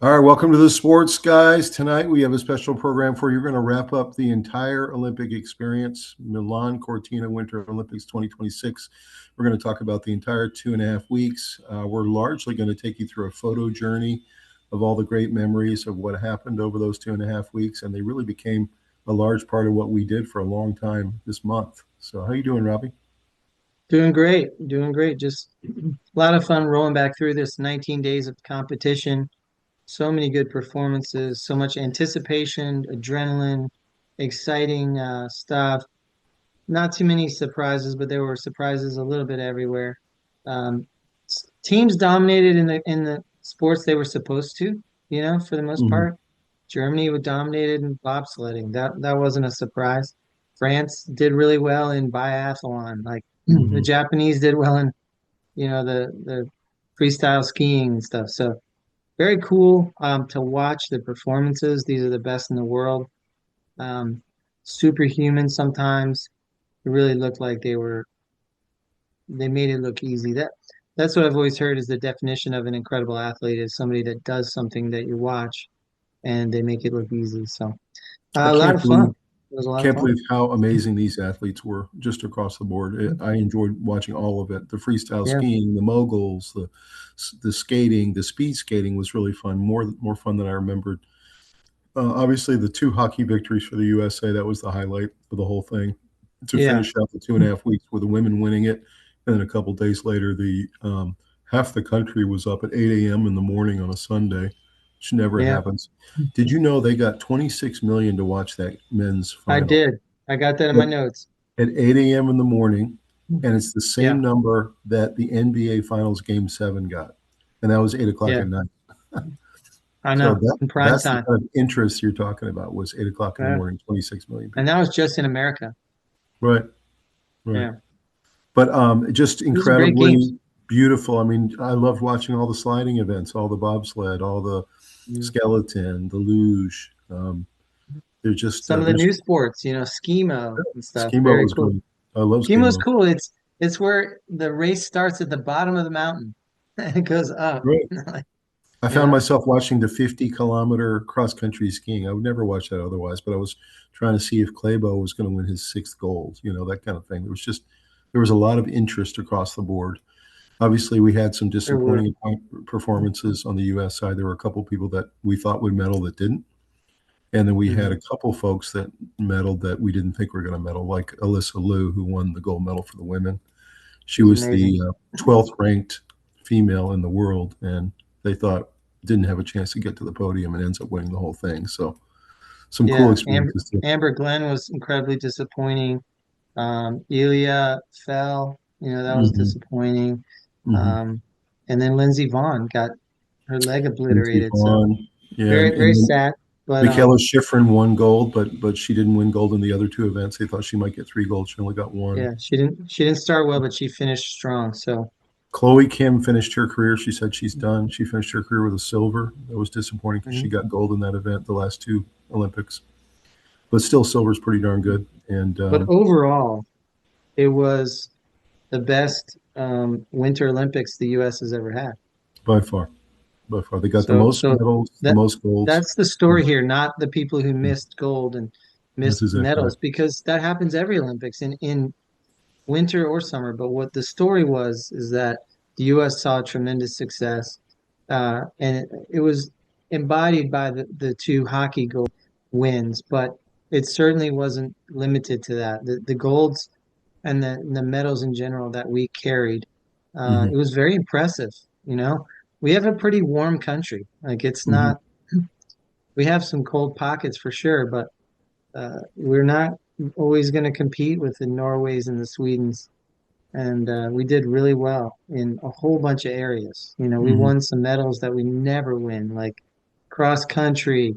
All right, welcome to the Sports Guys. Tonight we have a special program for you. We're going to wrap up the entire Olympic experience, Milan Cortina Winter Olympics 2026. We're going to talk about the entire 2.5 weeks. We're largely going to take you through a photo journey of all the great memories of what happened over those 2.5 weeks, and they really became a large part of what we did for a long time this month. So, how you doing, Robbie? Doing great, doing great. Just a lot of fun rolling back through this 19 days of competition. So many good performances, so much anticipation, adrenaline, exciting stuff. Not too many surprises, but there were surprises a little bit everywhere. Teams dominated in the sports they were supposed to, for the most Mm-hmm. part. Germany was dominated in bobsledding. That wasn't a surprise. France did really well in biathlon. Like the Mm-hmm. Japanese did well in, the freestyle skiing and stuff. So very cool to watch the performances. These are the best in the world. Um, Superhuman sometimes. It really looked like they made it look easy. That's what I've always heard is the definition of an incredible athlete is somebody that does something that you watch and they make it look easy. So I a lot can't of fun. believe It was a lot of Can't fun. believe how amazing these athletes were just across the board. I enjoyed watching all of it. The freestyle Yeah, skiing, the moguls, the skating, the speed skating was really fun. More fun than I remembered. Obviously, the two hockey victories for the USA, that was the highlight of the whole thing. To yeah, finish out the 2.5 weeks with the women winning it, and then a couple days later, the half the country was up at 8 a.m. in the morning on a Sunday, which never yeah. happens. Did you know they got 26 million to watch that men's I final? did. I got that in my notes. At 8 a.m. in the morning, and it's the Yeah, same number that the NBA Finals Game 7 got, and that was 8 o'clock yeah. at night. I So know. that In prime that's the time. kind of interest you're talking about was 8 o'clock in the Yeah. morning, 26 million And people. that was just in America. Right, right. Yeah. But just These are great games. incredibly beautiful. I mean, I loved watching all the sliding events, all the bobsled, all the Mm. skeleton, the luge. They're just Some of the there's new sports, skimo and stuff. skimo Very was cool. great. I love Skimo's skimo. cool. It's where the race starts at the bottom of the mountain and it goes up. Right. Like, I you found know? myself watching the 50-kilometer cross country skiing. I would never watch that otherwise, but I was trying to see if Claybo was going to win his sixth gold, that kind of thing. There was a lot of interest across the board. Obviously, we had some There were. disappointing performances on the U.S. side. There were a couple people that we thought would medal that didn't. And then we had Mhm. a couple folks that medaled that we didn't think were going to medal, like Alyssa Liu, who won the gold medal for the women. She It's was amazing. the 12th ranked female in the world, and they thought didn't have a chance to get to the podium and ends up winning the whole thing. So some cool Yeah. Amber, experiences too. Amber Glenn was incredibly disappointing. Ilya fell, that was Hmm. disappointing. Hmm. Um, and then Lindsey Vaughn got her leg Lindsey obliterated. So Vonn, yeah, very, very and then sad. But Michaela Schifrin won gold, but she didn't win gold in the other two events. They thought she might get three golds. She only got one. yeah, she didn't start well, but she finished strong. So Chloe Kim finished her career. She said she's done. She finished her career with a silver. That was disappointing because she mhm. got gold in that event, the last two Olympics. But still, silver's pretty darn good. And But overall, it was the best Winter Olympics the U.S. has ever had. by far, they got the So most so medals, the that most golds. that's the story here, not the people who missed gold and That's missed exactly right. medals, because that happens every Olympics in winter or summer. But what the story was is that the U.S. saw tremendous success, and it was embodied by the two hockey gold wins, but it certainly wasn't limited to that. The golds and the medals in general that we carried, Hmm. it was very impressive. You know, we have a pretty warm country. Like it's Hmm. not, we have some cold pockets for sure, but we're not always going to compete with the Norways and the Swedens. And we did really well in a whole bunch of areas. We Hmm. won some medals that we never win, like cross country,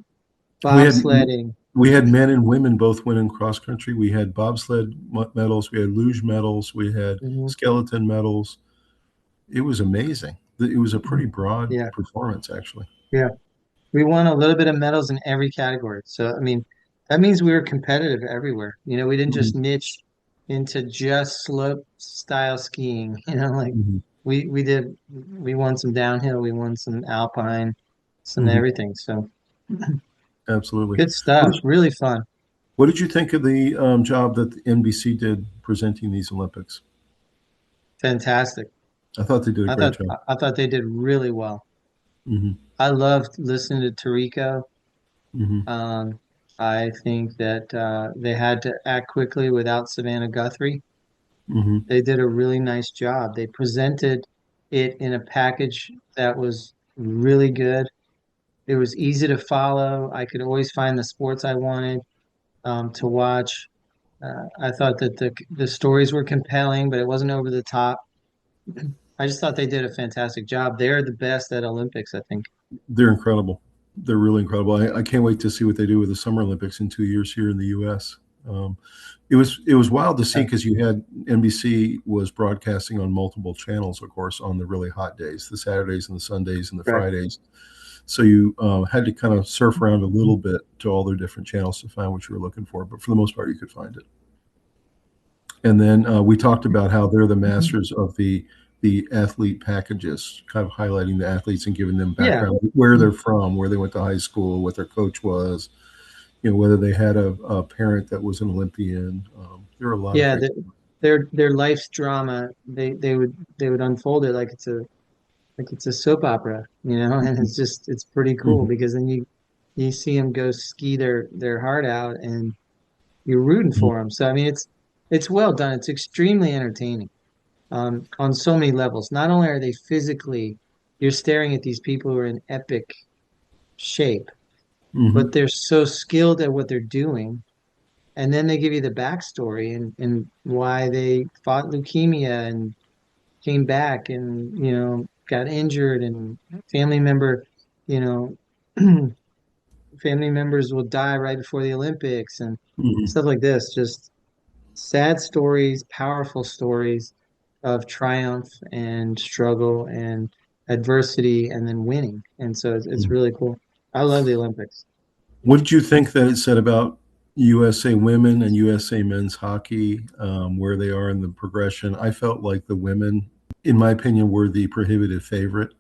We had bobsledding. we had men and women both win in cross country. We had bobsled medals. We had luge medals. We had Mhm. skeleton medals. It was amazing. It was a pretty broad Yeah, performance, actually. yeah. We won a little bit of medals in every category. So, I mean, that means we were competitive everywhere. We didn't Hmm. just niche into just slope style skiing. Like Hmm. we won some downhill, we won some alpine. some Hmm. everything. So Absolutely. good What stuff. did, Really fun. what did you think of the job that the NBC did presenting these Olympics? Fantastic. I thought they did a I great thought job. I thought they did really well. Hmm. I loved listening to Tarico. Hmm. Um, I think that they had to act quickly without Savannah Guthrie. Hmm. They did a really nice job. They presented it in a package that was really good. It was easy to follow. I could always find the sports I wanted to watch. I thought that the stories were compelling, but it wasn't over the top. I just thought they did a fantastic job. They're the best at Olympics, I think. They're incredible. They're really incredible. I can't wait to see what they do with the Summer Olympics in 2 years here in the U.S. Um, it was wild to see Uh, because you had NBC was broadcasting on multiple channels, of course, on the really hot days, the Saturdays and the Sundays and the correct. Fridays. So you had to kind of surf around a little bit to all their different channels to find what you were looking for, but for the most part, you could find it. And then we talked about how they're the masters of the athlete packages, kind of highlighting the athletes and giving them Yeah, background, where they're from, where they went to high school, what their coach was, whether they had a parent that was an Olympian. There are a lot of yeah. great. Their life's drama. They would unfold it like it's a soap opera, and Mhm. it's pretty cool Mhm. because then you see them go ski their heart out and you're rooting Mhm. for them. So I mean, it's well done. It's extremely entertaining on so many levels. Not only are they physically, you're staring at these people who are in epic shape, but Mhm. they're so skilled at what they're doing. And then they give you the backstory and why they fought leukemia and came back and, got injured and family member, you know, family members will die right before the Olympics and Mhm. stuff like this. Just sad stories, powerful stories of triumph and struggle and adversity and then winning. And so it's Mhm. really cool. I love the Olympics. What did you think that it said about USA women and USA men's hockey, where they are in the progression? I felt like the women, in my opinion, were the prohibitive favorite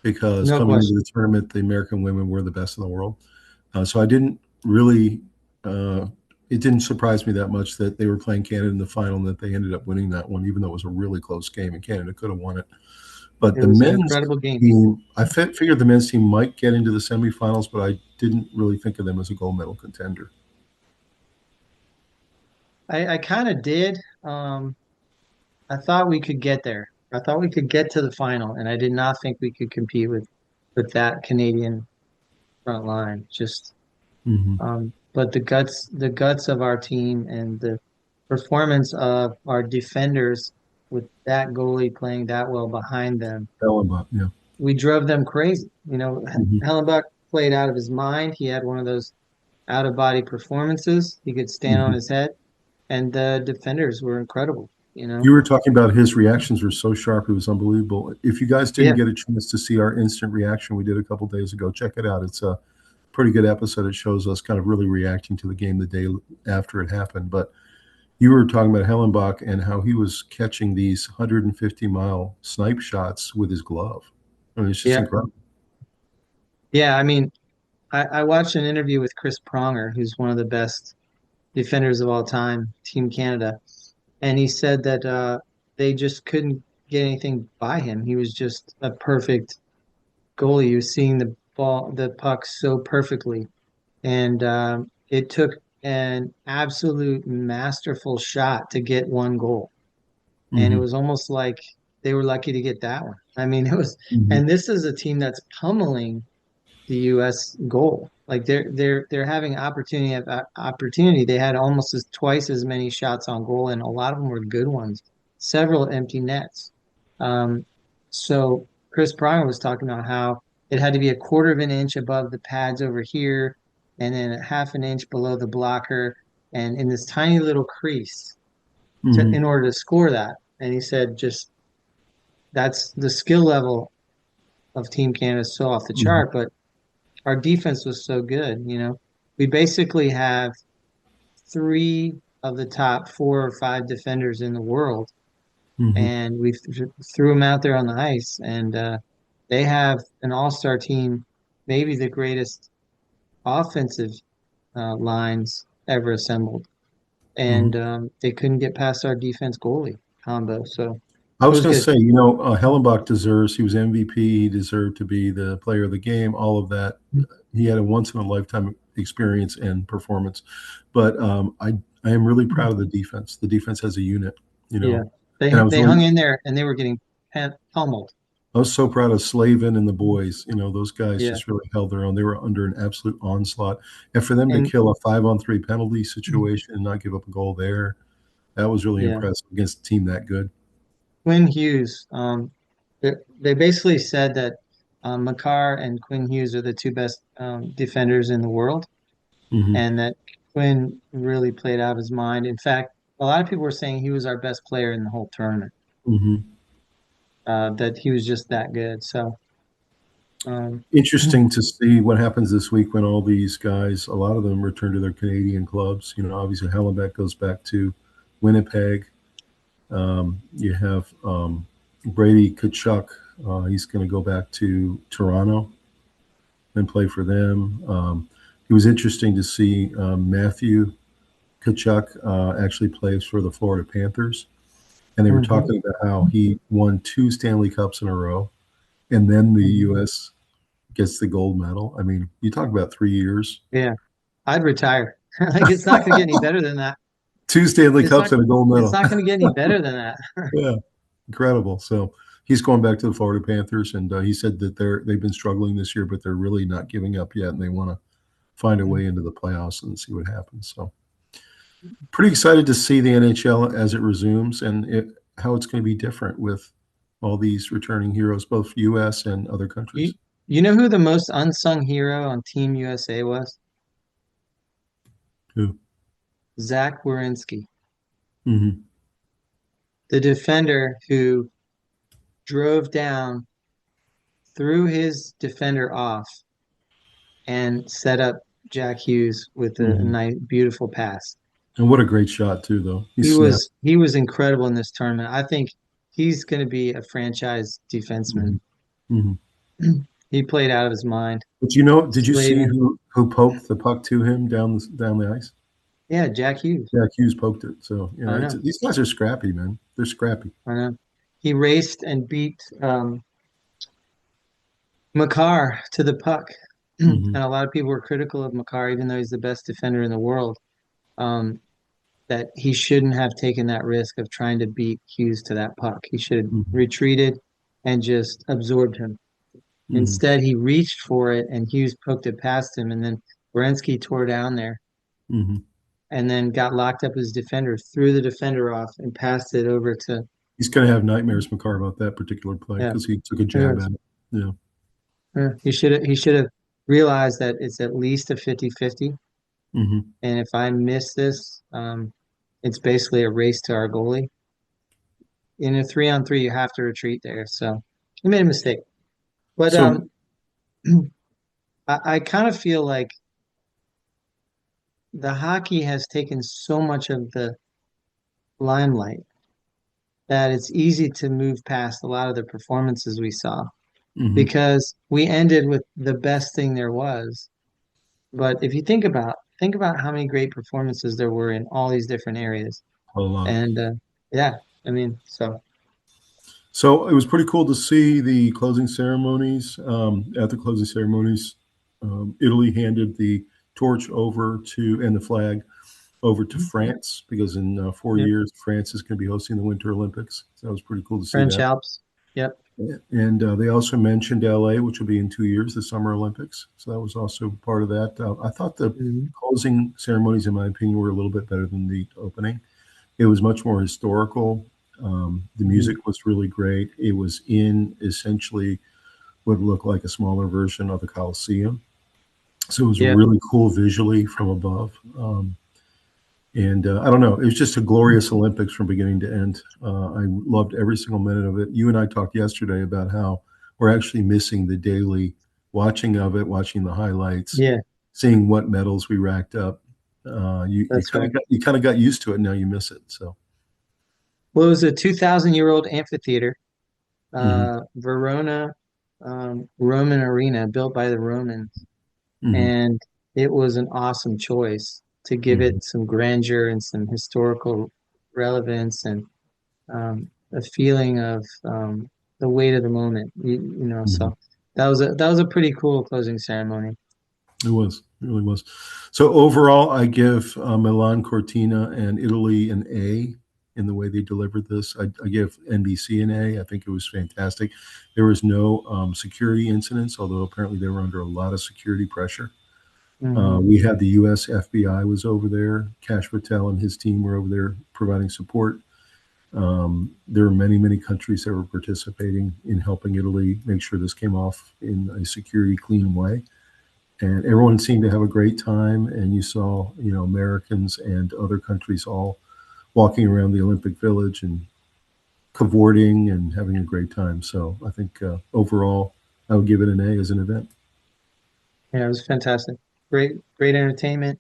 because No coming into question. the tournament, the American women were the best in the world. So I didn't really, it didn't surprise me that much that they were playing Canada in the final and that they ended up winning that one, even though it was a really close game and Canada could have won it. But It the was an men's incredible game. team, figured the men's team might get into the semifinals, but I didn't really think of them as a gold medal contender. I kind of did. I thought we could get there. I thought we could get to the final, and I did not think we could compete with that Canadian front line. Just Hmm. but the guts of our team and the performance of our defenders with that goalie playing that well behind them, Yeah. we drove them crazy. Hmm. Hellenbuck played out of his mind. He had one of those out of body performances. He could stand on Hmm. his head, and the defenders were incredible. You were talking about his reactions were so sharp; it was unbelievable. If you guys didn't Yeah, get a chance to see our instant reaction we did a couple days ago, check it out. It's a pretty good episode. It shows us kind of really reacting to the game the day after it happened. But you were talking about Hellenbach and how he was catching these 150-mile snipe shots with his glove. I mean, it's just yeah, incredible. yeah. I mean, I watched an interview with Chris Pronger, who's one of the best defenders of all time, Team Canada, and he said that they just couldn't get anything by him. He was just a perfect goalie. He was seeing the puck so perfectly, and it took an absolute masterful shot to get one goal. And it Hmm. was almost like they were lucky to get that one. I mean, it was, Hmm. and this is a team that's pummeling the U.S. goal. Like they're having opportunity. They had almost twice as many shots on goal, and a lot of them were good ones. Several empty nets. Um, so Chris Pryor was talking about how it had to be a quarter of an inch above the pads over here, and then a half an inch below the blocker, and in this tiny little crease Hmm. in order to score that. And he said, just that's the skill level of Team Canada is so off the Hmm. chart, but our defense was so good. We basically have three of the top 4 or 5 defenders in the world, Hmm. and threw them out there on the ice, and they have an all-star team maybe the greatest offensive lines ever assembled, Mhm. and they couldn't get past our defense goalie combo. So I it was was going to good. say, Hellenbach deserves, he was MVP, he deserved to be the player of the game, all of that. He had a once in a lifetime experience and performance. But I am really proud of the defense. The defense as a unit, you Yeah, know, and they hung in there, and they were getting pummeled. I was so proud of Slavin and the boys. Those guys Yeah, just really held their own. They were under an absolute onslaught. And for them to and kill a 5-on-3 penalty situation and not give up a goal there, that was really yeah, impressive against a team that good. Quinn Hughes. They basically said that Makar and Quinn Hughes are the two best defenders in the world, Hmm. and that Quinn really played out of his mind. In fact, a lot of people were saying he was our best player in the whole tournament. Hmm. That he was just that good. So, um, Interesting to see what happens this week when all these guys, a lot of them return to their Canadian clubs. Obviously Hallenbeck goes back to Winnipeg. You have Brady Kachuk. He's going to go back to Toronto and play for them. It was interesting to see Matthew Kachuk actually plays for the Florida Panthers. And they were mhm. talking about how he won 2 Stanley Cups in a row. And then the U.S. gets the gold medal. I mean, you talk about 3 years. Yeah, I'd retire. Like it's not going to get any better than that. 2 Stanley It's Cups not. and a gold It's medal. not going to get any better than that. Yeah, incredible. So he's going back to the Florida Panthers, and he said that they've been struggling this year, but they're really not giving up yet, and they want to find a way into the playoffs and see what happens. So pretty excited to see the NHL as it resumes and how it's going to be different with all these returning heroes, both U.S. and other You countries. you know who the most unsung hero on Team USA was? Who? Zach Werenski, Mm-hmm. the defender who drove down, threw his defender off, and set up Jack Hughes with a Mm-hmm. nice, beautiful pass. And what a great shot too, though. He He snapped. was he was incredible in this tournament. I think he's going to be a franchise defenseman. Mm-hmm. Mm-hmm. He played out of his mind. But did you see Slavin, who poked the puck to him down the ice? yeah, Jack Hughes. Yeah, Hughes poked it. So I know, these guys are scrappy, man. They're scrappy. I know. He raced and beat Makar to the puck, and Hmm. a lot of people were critical of Makar, even though he's the best defender in the world. Um, that he shouldn't have taken that risk of trying to beat Hughes to that puck. He should have Hmm. retreated and just absorbed him. Hmm. Instead, he reached for it and Hughes poked it past him, and then Werenski tore down there Hmm. and then got locked up as defender, threw the defender off and passed it over to, He's going to have nightmares, Makar, about that particular play yeah, because he took a who jab knows? at it. Yeah. He should have realized that it's at least a 50-50. Hmm. And if I miss this, it's basically a race to our goalie. In a 3-on-3, you have to retreat there. So he made a mistake. But So I kind of feel like the hockey has taken so much of the limelight that it's easy to move past a lot of the performances we saw mhm, because we ended with the best thing there was. But if you think about how many great performances there were in all these different areas. a lot. And yeah, I mean, so So it was pretty cool to see the closing ceremonies. At the closing ceremonies, Italy handed the torch over to and the flag over to France because in 4 years France is going to be hosting the Winter Olympics. So that was pretty cool to see French that. Alps. Yep. And they also mentioned LA, which will be in 2 years, the Summer Olympics. So that was also part of that. I thought the Hmm. closing ceremonies, in my opinion, were a little bit better than the opening. It was much more historical. The Hmm. music was really great. It was in essentially what looked like a smaller version of the Coliseum. So it was Yeah. really cool visually from above. And I don't know, it was just a glorious Olympics from beginning to end. I loved every single minute of it. You and I talked yesterday about how we're actually missing the daily watching of it, watching the highlights, Yeah, seeing what medals we racked up. You that's kind right. of got used to it. Now you miss it. So Well, it was a 2,000-year-old amphitheater. mhm. Verona, Roman arena built by the Romans, Hmm. and it was an awesome choice to give Hmm. it some grandeur and some historical relevance and a feeling of the weight of the moment. Hmm. So that was a pretty cool closing ceremony. It was. It really was. So overall, I give Milan Cortina and Italy an A in the way they delivered this. I give NBC an A. I think it was fantastic. There was no security incidents, although apparently they were under a lot of security pressure. Hmm. We had the U.S. FBI was over there. Cash Patel and his team were over there providing support. There are many, many countries that were participating in helping Italy make sure this came off in a security clean way, and everyone seemed to have a great time. And you saw, Americans and other countries all walking around the Olympic Village and cavorting and having a great time. So I think overall, I would give it an A as an event. Yeah, it was fantastic. Great entertainment,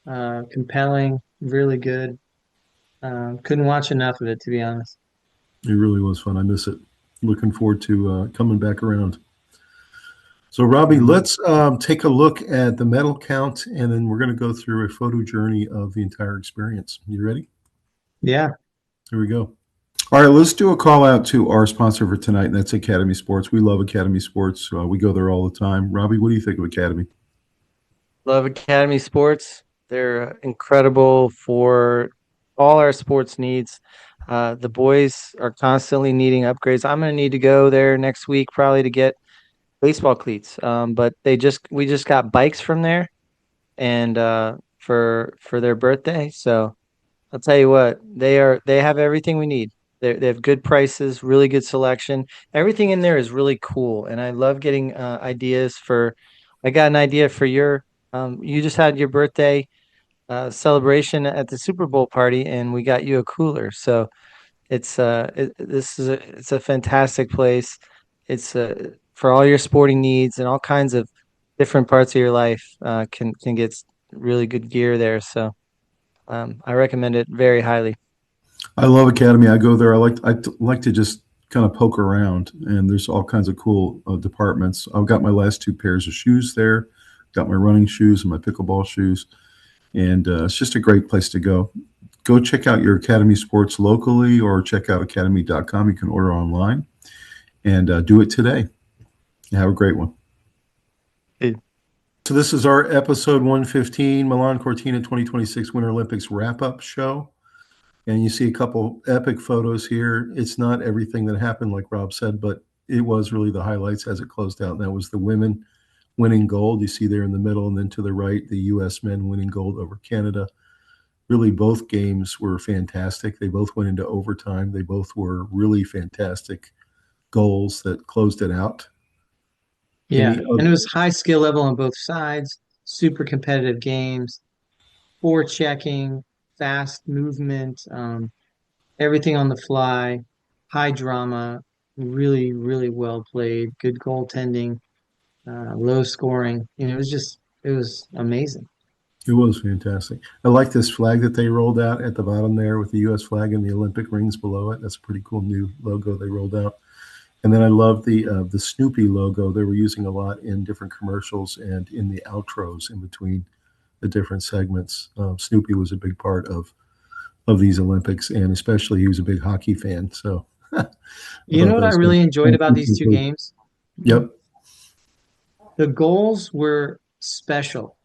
compelling, really good. Couldn't watch enough of it, to be honest. It really was fun. I miss it. Looking forward to coming back around. So, Robbie, Mhm. let's take a look at the medal count, and then we're going to go through a photo journey of the entire experience. You ready? Yeah, Here we go. All right, let's do a call out to our sponsor for tonight, and that's Academy Sports. We love Academy Sports. We go there all the time. Robbie, what do you think of Academy? Love Academy Sports. They're incredible for all our sports needs. The boys are constantly needing upgrades. I'm going to need to go there next week probably to get baseball cleats. But we just got bikes from there and for their birthday. So I'll tell you what, they have everything we need. They have good prices, really good selection. Everything in there is really cool, and I love getting ideas for. I got an idea for your. You just had your birthday celebration at the Super Bowl party, and we got you a cooler. So it's a fantastic place. It's for all your sporting needs and all kinds of different parts of your life can get really good gear there. So. I recommend it very highly. I love Academy. I go there. I like to just kind of poke around, and there's all kinds of cool departments. I've got my last two pairs of shoes there. Got my running shoes and my pickleball shoes, and it's just a great place to go. Go check out your Academy Sports locally, or check out academy.com. You can order online, and do it today. Have a great one. It- So this is our episode 115, Milan Cortina 2026 Winter Olympics wrap-up show. And you see a couple epic photos here. It's not everything that happened, like Rob said, but it was really the highlights as it closed out. And that was the women winning gold. You see there in the middle, and then to the right, the U.S. men winning gold over Canada. Really, both games were fantastic. They both went into overtime. They both were really fantastic goals that closed it out. yeah, Any and other? it was high skill level on both sides. Super competitive games, forechecking, fast movement, everything on the fly, high drama, really, really well played, good goaltending, low scoring. It was amazing. It was fantastic. I like this flag that they rolled out at the bottom there with the U.S. flag and the Olympic rings below it. That's a pretty cool new logo they rolled out. And then I love the Snoopy logo. They were using a lot in different commercials and in the outros in between the different segments. Snoopy was a big part of these Olympics, and especially he was a big hockey fan. So I You know thought what that I was really enjoyed about these two good. games? Yep. The goals were special.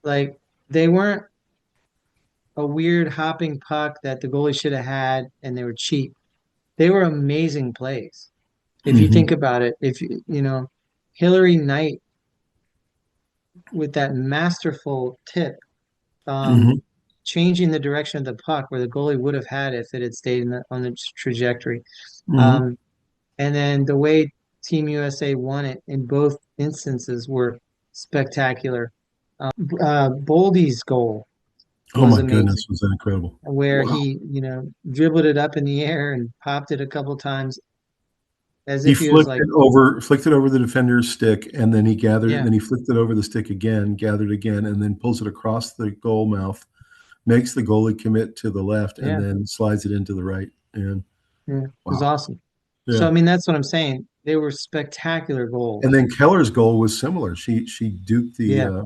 Like they weren't a weird hopping puck that the goalie should have had and they were cheap. They were amazing plays. If you Hmm. think about it, if Hillary Knight with that masterful tip, um, Hmm. changing the direction of the puck where the goalie would have had it if it had stayed on the trajectory. Hmm. Um, and then the way Team USA won it in both instances were spectacular. Boldy's goal Oh was my goodness, amazing, was that incredible! where Wow. he, dribbled it up in the air and popped it a couple times as He if he was like, flicked it over the defender's stick, and then he gathered it, and yeah, then he flicked it over the stick again, gathered again, and then pulls it across the goal mouth, makes the goalie commit to the left, and yeah, then slides it into the right. And yeah, it was wow, awesome. So, Yeah. I mean, that's what I'm saying. They were spectacular goals. And then Keller's goal was similar. She duked Yeah.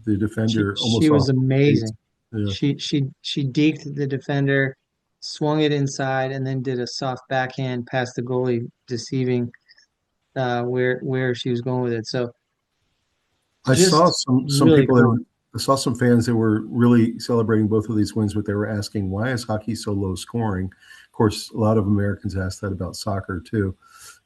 the defender She almost off was the face. amazing. Yeah. She deked the defender, swung it inside, and then did a soft backhand past the goalie, deceiving where she was going with it. So I saw just some really people that cool. were, I saw some fans that were really celebrating both of these wins, but they were asking, why is hockey so low scoring? Of course, a lot of Americans ask that about soccer too.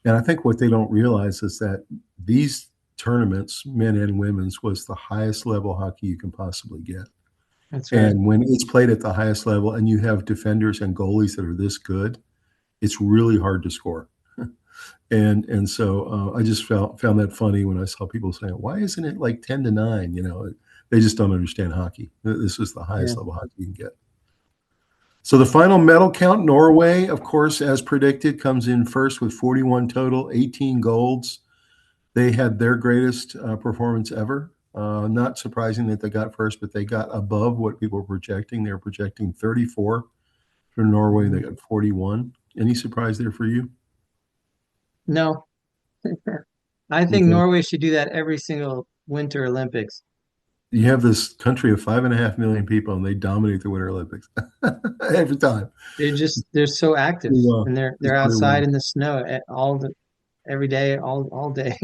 And I think what they don't realize is that these tournaments, men and women's, was the highest level hockey you can possibly get. That's right. And when it's played at the highest level and you have defenders and goalies that are this good, it's really hard to score. And so I just found that funny when I saw people saying, "Why isn't it like 10-9?" You know, they just don't understand hockey. This is the Yeah. highest level hockey you can get. So the final medal count: Norway, of course, as predicted, comes in first with 41 total, 18 golds. They had their greatest performance ever. Not surprising that they got first, but they got above what people were projecting. They were projecting 34 for Norway. They got 41. Any surprise there for you? No, I think Okay. Norway should do that every single Winter Olympics. You have this country of 5.5 million people, and they dominate the Winter Olympics every time. They're so active, Well, and they they're play outside well. in the snow every day, all day.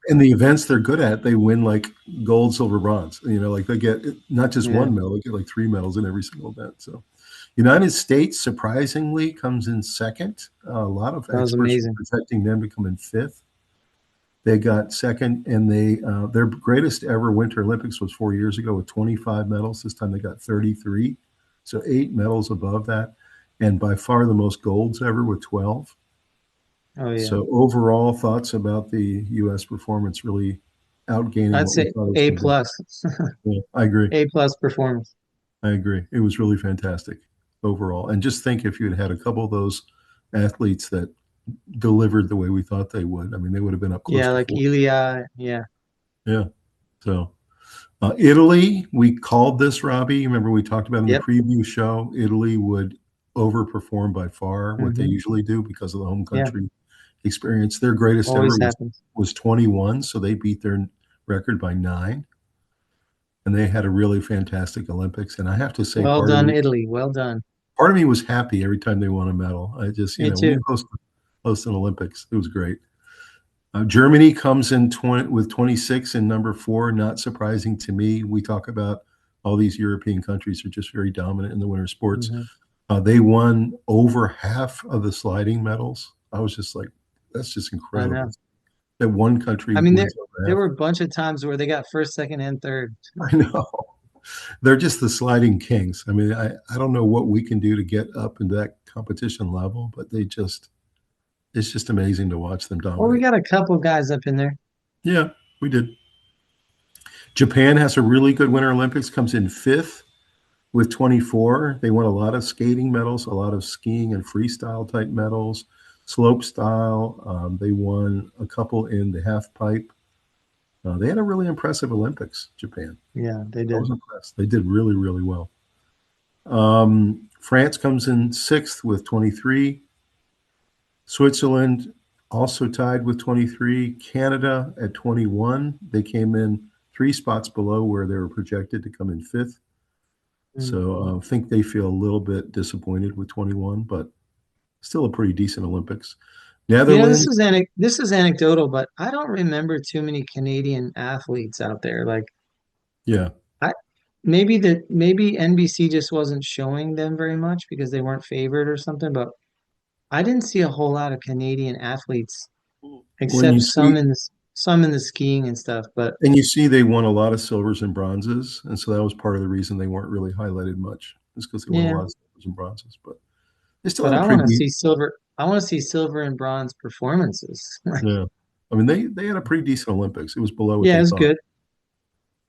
And the events they're good at, they win like gold, silver, bronze. You know, like they get not just Yeah. one medal, they get like 3 medals in every single event. So, United States surprisingly comes in second. A lot of That was experts were amazing. projecting them to come in fifth. They got second, and their greatest ever Winter Olympics was 4 years ago with 25 medals. This time they got 33, so 8 medals above that, and by far the most golds ever with 12. Oh yeah. So overall, thoughts about the U.S. performance really outgaining I'd what we say thought it was A going to be. plus, Yeah, I agree. A plus performance. I agree. It was really fantastic overall. And just think if you had had a couple of those athletes that delivered the way we thought they would, I mean, they would have been up close Yeah, to like 4. Ilya. Yeah. Yeah. So Italy, we called this, Robbie. Remember we talked about in the Yep. preview show, Italy would overperform by far what they Hmm. usually do because of the home Yeah. country experience. Their greatest ever Always happens. was 21, so they beat their record by 9. And they had a really fantastic Olympics. And I have to say, Well done, Italy. Well done. part of me was happy every time they won a medal. I just, Me when too. you host an Olympics, it was great. Germany comes in with 26 and number 4. Not surprising to me. We talk about all these European countries are just very dominant in the winter sports. Hmm. They won over half of the sliding medals. I was just like, that's just I incredible. know. That one country I mean, wins over there half. were a bunch of times where they got first, second, and third. I know. They're just the sliding kings. I mean, I don't know what we can do to get up into that competition level, but it's just amazing to watch them Well, we dominate. got a couple guys up in there. Yeah, we did. Japan has a really good Winter Olympics, comes in fifth with 24. They won a lot of skating medals, a lot of skiing and freestyle type medals, slope style. They won a couple in the half pipe. They had a really impressive Olympics, Japan. Yeah, they I did. was impressed. They did really, really well. France comes in sixth with 23. Switzerland also tied with 23. Canada at 21. They came in 3 spots below where they were projected to come in fifth. So I think they feel a little bit disappointed with 21, but still a pretty decent Olympics. Netherlands. This is anecdotal, but I don't remember too many Canadian athletes out there. Like Yeah. I maybe NBC just wasn't showing them very much because they weren't favored or something, but I didn't see a whole lot of Canadian athletes When except you see some in the skiing and stuff. But and you see they won a lot of silvers and bronzes, and so that was part of the reason they weren't really highlighted much, is because they won a yeah, lot of silvers and bronzes. But they still but had a I want pretty to deep, see silver. I want to see silver and bronze performances. yeah. I mean, they had a pretty decent Olympics. It was below what Yeah, they it's thought. good.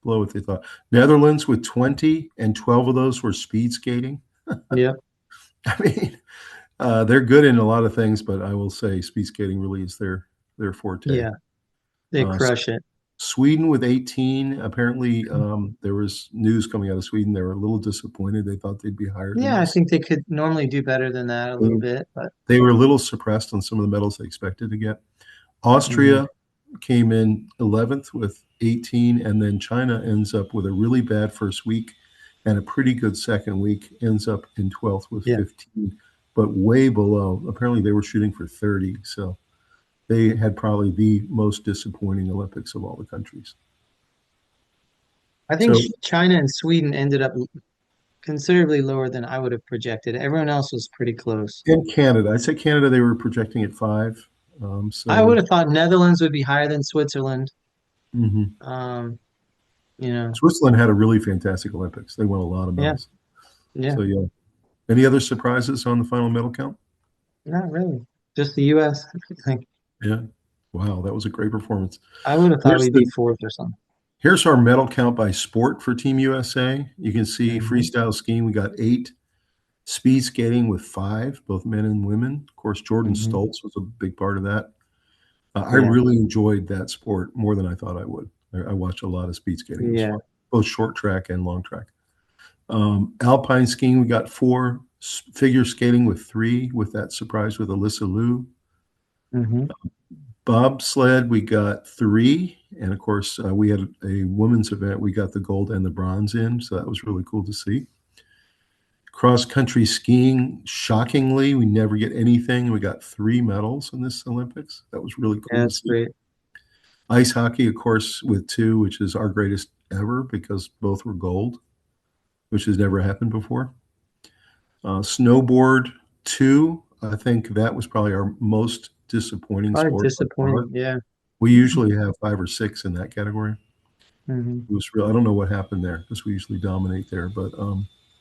Below what they thought. Netherlands with 20, and 12 of those were speed skating. Yeah, I mean, they're good in a lot of things, but I will say speed skating really is their forte. yeah, they Uh, crush it. Sweden with 18. Apparently, there was news coming out of Sweden. They were a little disappointed. They thought they'd be higher than Yeah, I this. think they could normally do better than that a little bit, but They were a little suppressed on some of the medals they expected to get. mhm. Austria came in 11th with 18, and then China ends up with a really bad first week and a pretty good second week, ends up in 12th with Yeah. 15, but way below. Apparently, they were shooting for 30, so they had probably the most disappointing Olympics of all the countries. I think So, China and Sweden ended up considerably lower than I would have projected. Everyone else was pretty close. in Canada, I'd say Canada, they were projecting at 5. I would So, have thought Netherlands would be higher than Switzerland. mhm. Um, you know, Switzerland had a really fantastic Olympics. They won a lot of yeah, medals. yeah, So, yeah. Any other surprises on the final medal count? not really. Just the US. I think Yeah. Wow, that was a great performance. I would have thought Here's we'd be the fourth or something. here's our medal count by sport for Team USA. You can see Hmm. freestyle skiing, we got 8. Speed skating with 5, both men and women. Of course, Jordan Hmm. Stoltz was a big part of that. I Yeah, really enjoyed that sport more than I thought I would. I watched a lot of speed skating. It was yeah. fun, both short track and long track. Alpine skiing, we got 4. Figure skating with 3, with that surprise with Alyssa Liu. Hmm. Bobsled, we got 3, and of course, we had a women's event. We got the gold and the bronze in, so that was really cool to see. Cross country skiing, shockingly, we never get anything. We got 3 medals in this Olympics. That was really Yeah, cool to that's see. great. Ice hockey, of course, with 2, which is our greatest ever because both were gold, which has never happened before. Snowboard, 2. I think that was probably our most disappointing Probably sport by far. disappointing. Yeah. We usually have 5 or 6 in that category. Hmm. It was real. I don't know what happened there because we usually dominate there. But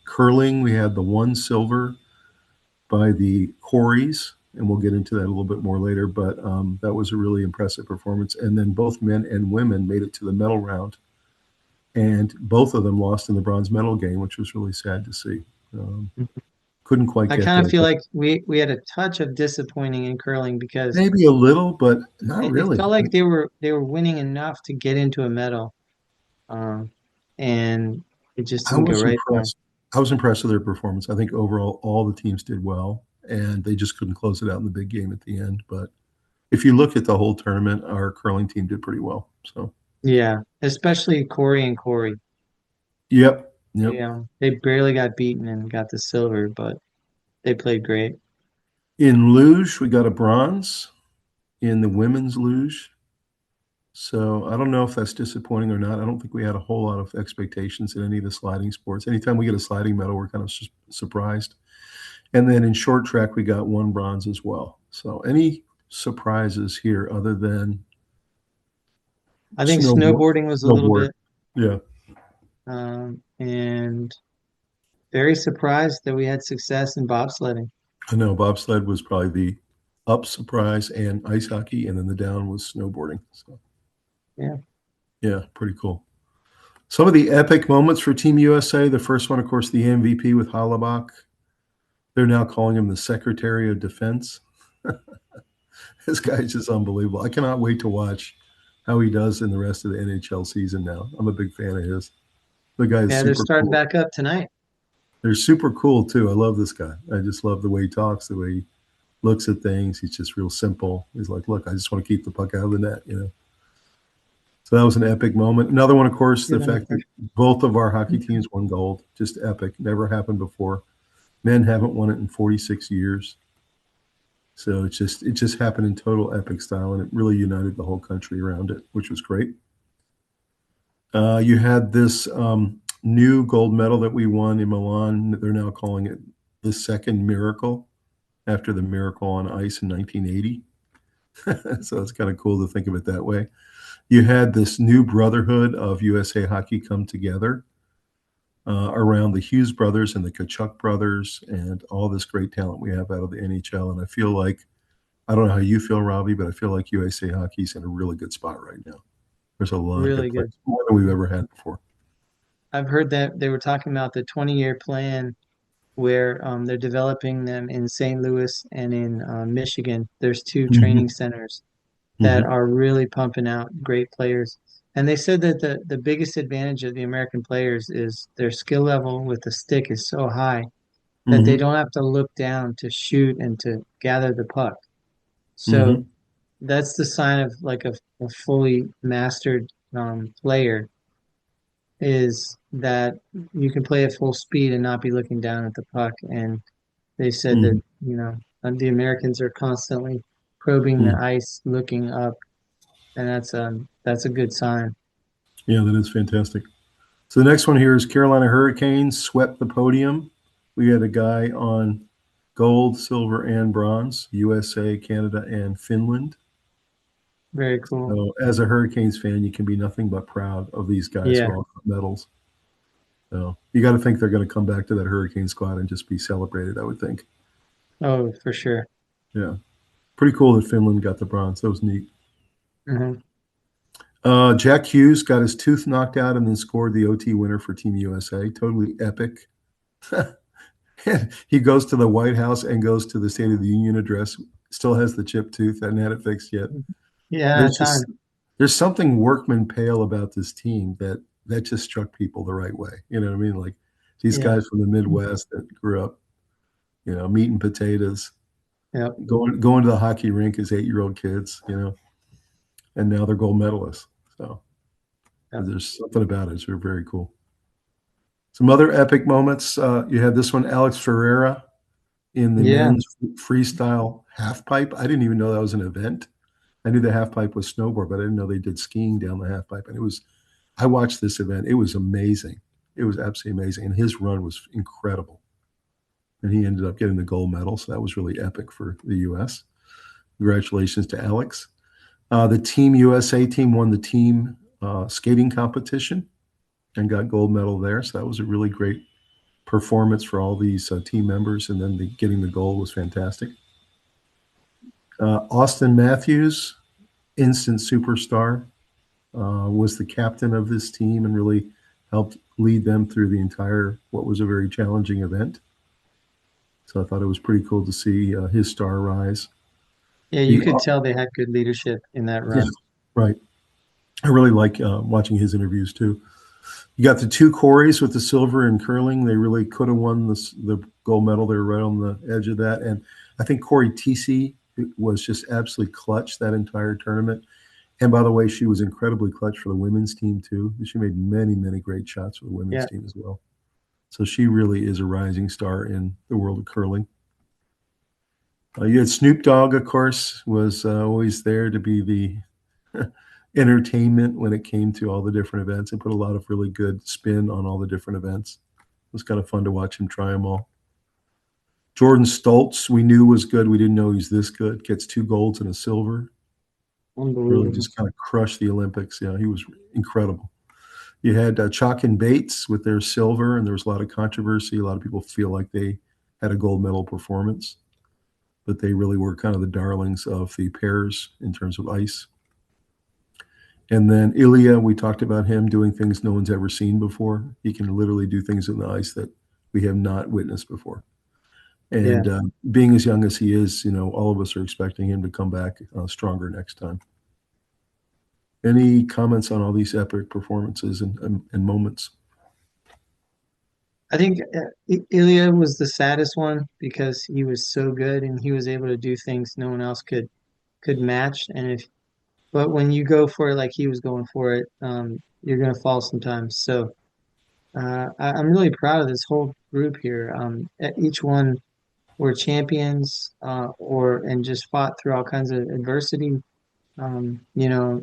curling, we had the 1 silver by the Corys, and we'll get into that a little bit more later. But that was a really impressive performance. And then both men and women made it to the medal round, and both of them lost in the bronze medal game, which was really sad to see. Um, couldn't quite I get kind there. of feel like we had a touch of disappointing in curling because Maybe a little, but not it really. felt like they were winning enough to get into a medal, um, and it just I didn't go was right for them. impressed. I was impressed with their performance. I think overall all the teams did well, and they just couldn't close it out in the big game at the end. But if you look at the whole tournament, our curling team did pretty well. So, Yeah, especially Corey and Corey. yep, yep. They barely got beaten and got the silver, but they played great. In luge, we got a bronze in the women's luge. So I don't know if that's disappointing or not. I don't think we had a whole lot of expectations in any of the sliding sports. Anytime we get a sliding medal, we're kind of surprised. And then in short track, we got 1 bronze as well. So any surprises here other than I think snowboard? snowboarding was a little Snowboard. bit, Yeah, and very surprised that we had success in bobsledding. I know bobsled was probably the up surprise, and ice hockey, and then the down was snowboarding. So Yeah, yeah, pretty cool. Some of the epic moments for Team USA. The first one, of course, the MVP with Halabach. They're now calling him the Secretary of Defense. This guy's just unbelievable. I cannot wait to watch how he does in the rest of the NHL season now. I'm a big fan of his. The guy is yeah, they're super starting cool. back up tonight. They're super cool too. I love this guy. I just love the way he talks, the way he looks at things. He's just real simple. He's like, look, I just want to keep the puck out of the net. So that was an epic moment. Another one, of course, the fact that both of our hockey teams won gold. Just epic. Never happened before. Men haven't won it in 46 years. So it just happened in total epic style, and it really united the whole country around it, which was great. You had this new gold medal that we won in Milan. They're now calling it the second miracle after the miracle on ice in 1980. So it's kind of cool to think of it that way. You had this new brotherhood of USA Hockey come together around the Hughes brothers and the Kachuk brothers and all this great talent we have out of the NHL. And I feel like, I don't know how you feel, Robbie, but I feel like USA Hockey's in a really good spot right now. There's a lot of Really good good. players, more than we've ever had before. I've heard that they were talking about the 20-year plan where they're developing them in St. Louis and in Michigan. There's two Mm-hmm. training centers that Mm-hmm. are really pumping out great players. And they said that the biggest advantage of the American players is their skill level with the stick is so high that they Mm-hmm. don't have to look down to shoot and to gather the puck. So Mm-hmm. that's the sign of like a fully mastered player is that you can play at full speed and not be looking down at the puck. And they said Mm-hmm. that, the Americans are constantly probing the Mm-hmm. ice, looking up, and that's a good sign. Yeah, that is fantastic. So the next one here is Carolina Hurricanes swept the podium. We had a guy on gold, silver, and bronze, USA, Canada, and Finland. Very cool. So as a Hurricanes fan, you can be nothing but proud of these guys Yeah. who all got medals. So you got to think they're going to come back to that Hurricane squad and just be celebrated, I would think. Oh, for sure. Yeah. Pretty cool that Finland got the bronze. That was neat. Hmm. Jack Hughes got his tooth knocked out and then scored the OT winner for Team USA. Totally epic. He goes to the White House and goes to the State of the Union address. Still has the chipped tooth. Hadn't had it fixed yet. Yeah, There's time. just there's something workman pale about this team that just struck people the right way. You know what I mean? Like these Yeah. guys from the Midwest that grew up, meat and potatoes, Yep. going to the hockey rink as 8-year-old kids, and now they're gold medalists. So Yep. there's something about it. It's very, very cool. Some other epic moments. You had this one, Alex Ferreira in the Yeah. men's freestyle half pipe. I didn't even know that was an event. I knew the half pipe was snowboard, but I didn't know they did skiing down the half pipe. And I watched this event. It was amazing. It was absolutely amazing. And his run was incredible. And he ended up getting the gold medal. So that was really epic for the U.S. Congratulations to Alex. The Team USA team won the team skating competition and got gold medal there. So that was a really great performance for all these team members. And then getting the gold was fantastic. Austin Matthews, instant superstar, was the captain of this team and really helped lead them through the entire what was a very challenging event. So I thought it was pretty cool to see his star rise. Yeah, you The could tell they had good leadership in that Yeah, run. right. I really like watching his interviews too. You got the two Corys with the silver and curling. They really could have won the gold medal. They were right on the edge of that. And I think Corey TC was just absolutely clutch that entire tournament. And by the way, she was incredibly clutch for the women's team too. She made many, many great shots for the women's Yeah. team as well. So she really is a rising star in the world of curling. You had Snoop Dogg, of course, was always there to be the entertainment when it came to all the different events and put a lot of really good spin on all the different events. It was kind of fun to watch him try them all. Jordan Stoltz, we knew was good. We didn't know he was this good. Gets 2 golds and a silver. Really Unbelievable. just kind of crushed the Olympics. Yeah, he was incredible. You had Chalk and Bates with their silver, and there was a lot of controversy. A lot of people feel like they had a gold medal performance, but they really were kind of the darlings of the pairs in terms of ice. And then Ilya, we talked about him doing things no one's ever seen before. He can literally do things in the ice that we have not witnessed before. Yeah. And being as young as he is, all of us are expecting him to come back stronger next time. Any comments on all these epic performances and moments? I think Ilya was the saddest one because he was so good and he was able to do things no one else could match. But when you go for it like he was going for it, you're gonna fall sometimes. So I'm really proud of this whole group here. Each one were champions, and just fought through all kinds of adversity. Um, you know,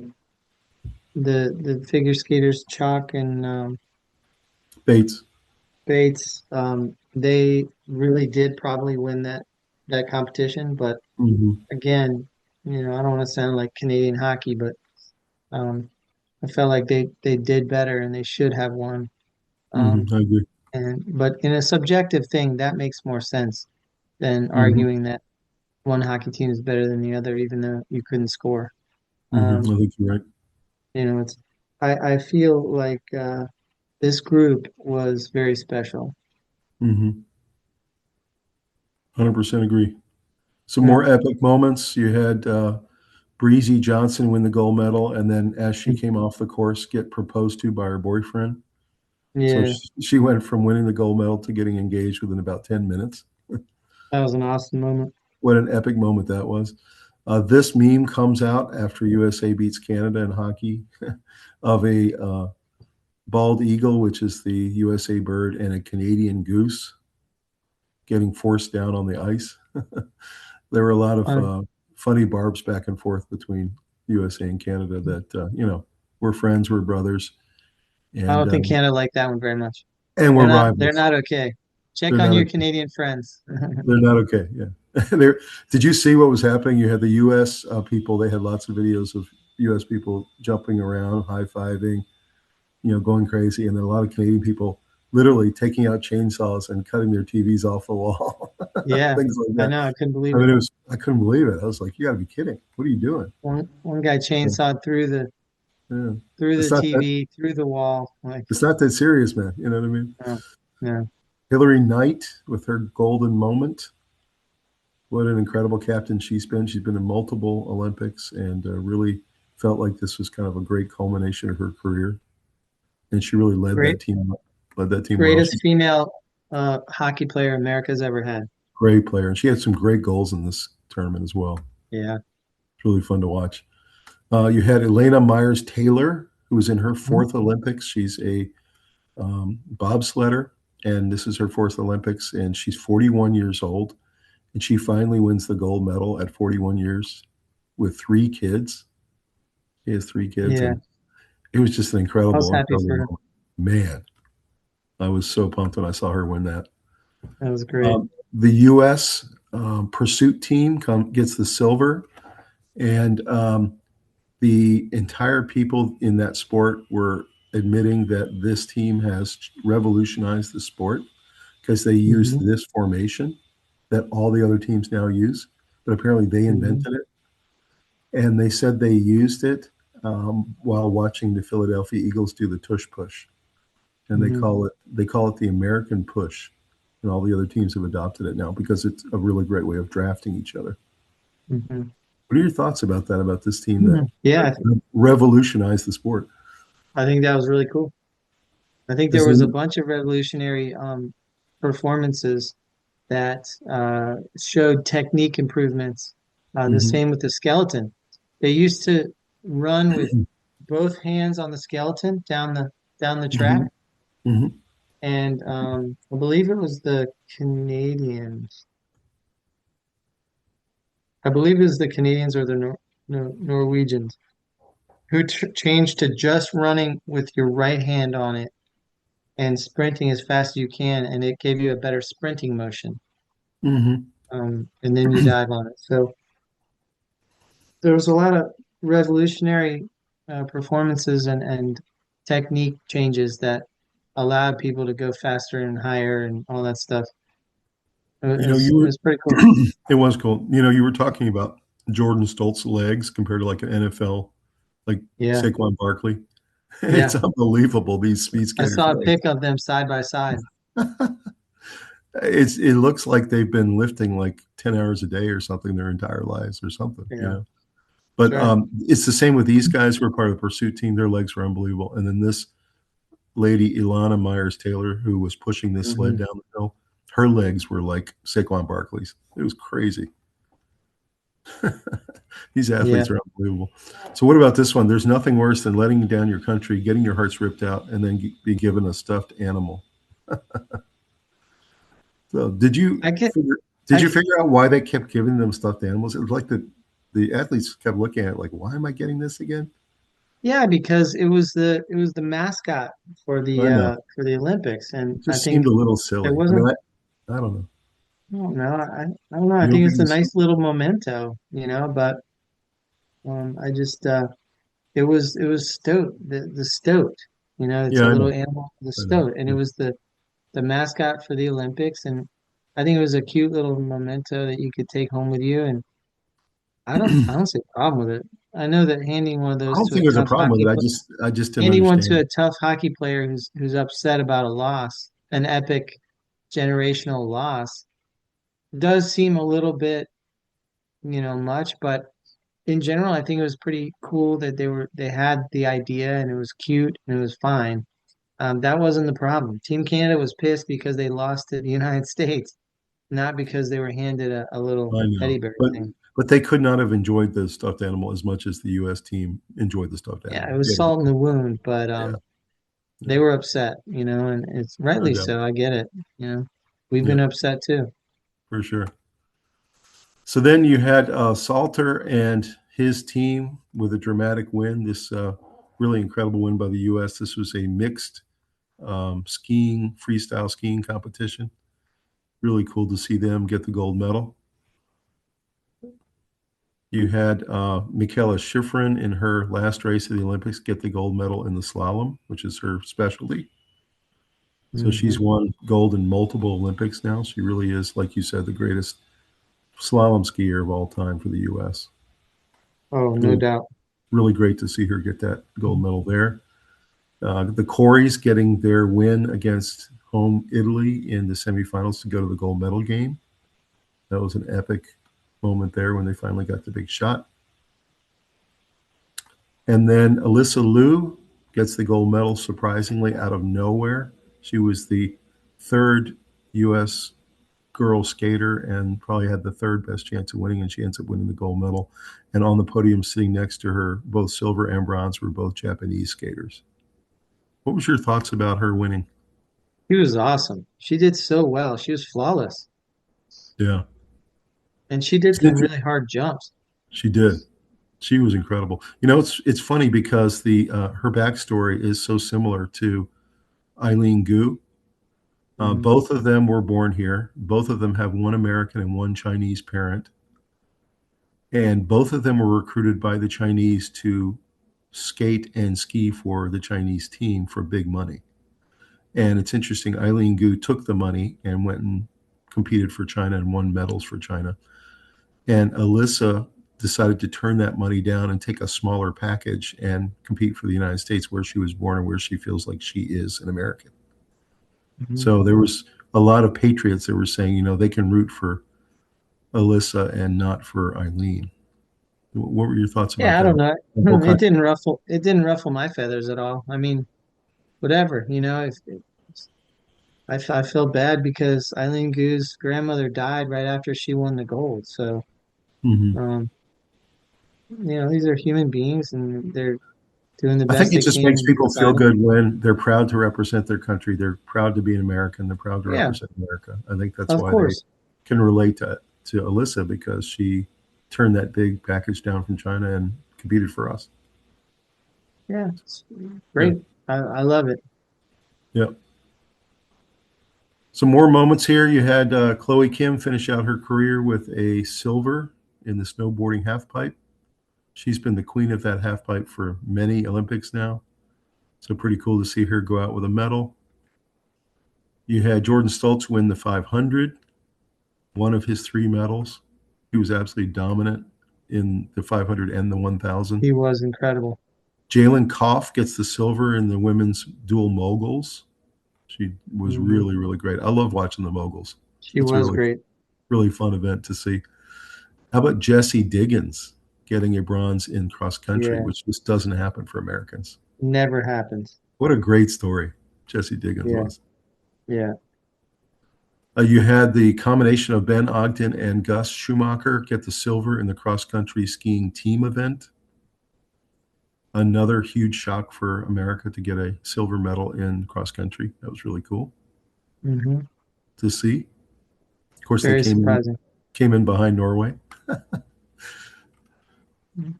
the figure skaters, Chalk and Bates. Bates, they really did probably win that competition. But Mm-hmm. again, I don't want to sound like Canadian hockey, but um, I felt like they did better and they should have won. Um, Mm-hmm. I agree. but in a subjective thing, that makes more sense than Mm-hmm. arguing that one hockey team is better than the other, even though you couldn't score. Mm-hmm. I Um, think you're right. it's I feel like this group was very special. Mm-hmm. 100% agree. Some Yeah. more epic moments. You had Breezy Johnson win the gold medal, and then as she Mm. came off the course, get proposed to by her boyfriend. So Yeah, she went from winning the gold medal to getting engaged within about 10 minutes. that was an awesome moment. What an epic moment that was. This meme comes out after USA beats Canada in hockey of a bald eagle, which is the USA bird, and a Canadian goose getting forced down on the ice. There were a lot of funny barbs back and forth between USA and Canada that, we're friends, we're brothers, I and don't think Canada liked that one very much. we're They're rivals. not okay. Check They're on not your okay. Canadian friends. They're not okay. Yeah. Did you see what was happening? You had the U.S. People. They had lots of videos of U.S. people jumping around, high-fiving, going crazy. And then a lot of Canadian people literally taking out chainsaws and cutting their TVs off the wall, Yeah, things like I that. know. I couldn't believe I it. mean, I couldn't believe it. I was like, you got to be kidding. What are you doing? One guy chainsawed Yeah. through the It's not that, TV, through the wall. Like, it's not that serious, man. You know what I mean? no, no. Hillary Knight with her golden moment. What an incredible captain she's been. She's been in multiple Olympics and really felt like this was kind of a great culmination of her career. And she really led Great, that team. Led that team well. greatest She's female hockey player America's ever had. a great player, and she had some great goals in this tournament as well. Yeah. It's really fun to watch. You had Elena Myers Taylor, who was in her fourth Olympics. She's a bobsledder, and this is her fourth Olympics, and she's 41 years old. And she finally wins the gold medal at 41 years with 3 kids. He has 3 kids, Yeah. and it was just an I was incredible happy for her. moment. Man, I was so pumped when I saw her win that. That was great. The U.S. Pursuit team gets the silver, and the entire people in that sport were admitting that this team has revolutionized the sport because they used Mhm, this formation that all the other teams now use, but apparently they mhm, invented it. And they said they used it while watching the Philadelphia Eagles do the tush push, and they mhm, call it the American push, and all the other teams have adopted it now because it's a really great way of drafting each other. mhm. What are your thoughts about that? About this team that Yeah, revolutionized the sport? I think that was really cool. I think there Is was a it? bunch of revolutionary performances that showed technique improvements. The Mhm. same with the skeleton. They used to run with both hands on the skeleton down the track, Mhm. Mhm. and I believe it was the Canadians. I believe it was the Canadians or the Norwegians who changed to just running with your right hand on it and sprinting as fast as you can, and it gave you a better sprinting motion. Mhm. And then you dive on it. So there was a lot of revolutionary performances and technique changes that allowed people to go faster and higher and all that stuff. You know, It was pretty cool. it was cool. You know, you were talking about Jordan Stoltz's legs compared to like an NFL, like Yeah, Saquon Barkley. yeah. It's unbelievable, these speed I skaters' saw a legs. pic of them side by side. It looks like they've been lifting like 10 hours a day or something their entire lives or something, you Yeah, know. that's But right. it's the same with these guys who are part of the pursuit team. Their legs were unbelievable. And then this lady, Ilana Myers Taylor, who was pushing this sled Hmm. down the hill, her legs were like Saquon Barkley's. It was crazy. These Yeah. athletes are unbelievable. So, what about this one? There's nothing worse than letting down your country, getting your hearts ripped out, and then be given a stuffed animal. So, I get, did I you figure out why they kept giving them stuffed animals? It was like the athletes kept looking at it like, why am I getting this again? Yeah, because it was the mascot I know. for the Olympics, and It I just think seemed a little it silly. I mean, wasn't. I don't know. I don't know. I don't know. I You don't think think it's a it's nice little memento, you know. But I just it was stoat the stoat, you know. It's yeah, a I little know. animal, the I know. stoat, and it was the mascot for the Olympics, and I think it was a cute little memento that you could take home with you. And I don't see a problem with it. I know that handing one of I those don't to a think there's a tough problem with it. I just didn't handing one to understand. a tough hockey player who's upset about a loss, an epic generational loss, does seem a little bit, you know, much, but in general, I think it was pretty cool that they had the idea and it was cute and it was fine. That wasn't the problem. Team Canada was pissed because they lost to the United States, not because they were handed a little I teddy know, bear thing. but they could not have enjoyed the stuffed animal as much as the U.S. team enjoyed the stuffed Yeah, animal. it was Yeah, salt in the wound, but yeah, they yeah, were upset, and it's no rightly doubt. so. I get it. We've Yeah, been upset too. for sure. So then you had Salter and his team with a dramatic win. This really incredible win by the U.S. This was a mixed freestyle skiing competition. Really cool to see them get the gold medal. You had Michaela Schifrin in her last race of the Olympics get the gold medal in the slalom, which is her specialty. So Hmm. she's won gold in multiple Olympics now. She really is, like you said, the greatest slalom skier of all time for the U.S. Oh, no Really, doubt. really great to see her get that gold medal there. The Corys getting their win against home Italy in the semifinals to go to the gold medal game. That was an epic moment there when they finally got the big shot. And then Alyssa Liu gets the gold medal surprisingly out of nowhere. She was the third U.S. girl skater and probably had the third best chance of winning, and she ends up winning the gold medal. And on the podium, sitting next to her, both silver and bronze, were both Japanese skaters. What was your thoughts about her winning? She was awesome. She did so well. She was flawless, Yeah, and she did some really hard jumps. she did. She was incredible. It's funny because the her backstory is so similar to Eileen Gu. Mhm. Both of them were born here. Both of them have one American and one Chinese parent. And both of them were recruited by the Chinese to skate and ski for the Chinese team for big money. And it's interesting, Eileen Gu took the money and went and competed for China and won medals for China. And Alyssa decided to turn that money down and take a smaller package and compete for the United States, where she was born and where she feels like she is an American. Mhm. So there was a lot of patriots that were saying, they can root for Alyssa and not for Eileen. What were your thoughts about Yeah, I that? don't know. What kind It didn't ruffle my feathers at all. I mean, whatever, if I feel bad because Eileen Gu's grandmother died right after she won the gold. So, Mhm. um, these are human beings and they're doing the I think best it they just can makes in people feel society. good when they're proud to represent their country. They're proud to be an American. They're proud to Yeah, represent America. I think that's of why they course. can relate to Alyssa, because she turned that big package down from China and competed for us. Yeah, it's Yeah. great. I love it. Yeah. Some more moments here. You had Chloe Kim finish out her career with a silver in the snowboarding halfpipe. She's been the queen of that halfpipe for many Olympics now. So pretty cool to see her go out with a medal. You had Jordan Stoltz win the 500, one of his three medals. He was absolutely dominant in the 500 and the 1000. He was incredible. Jalen Koff gets the silver in the women's dual moguls. She was Hmm. really, really great. I love watching the moguls. She It's a was really, great. really fun event to see. How about Jessie Diggins getting a bronze in cross country, Yeah, which just doesn't happen for Americans? never happens. What a great story Jessie Diggins Yeah, was. yeah. You had the combination of Ben Ogden and Gus Schumacher get the silver in the cross country skiing team event. Another huge shock for America to get a silver medal in cross country. That was really cool Hmm. to see. Of course, they Very surprising. came in behind Norway. Mhm.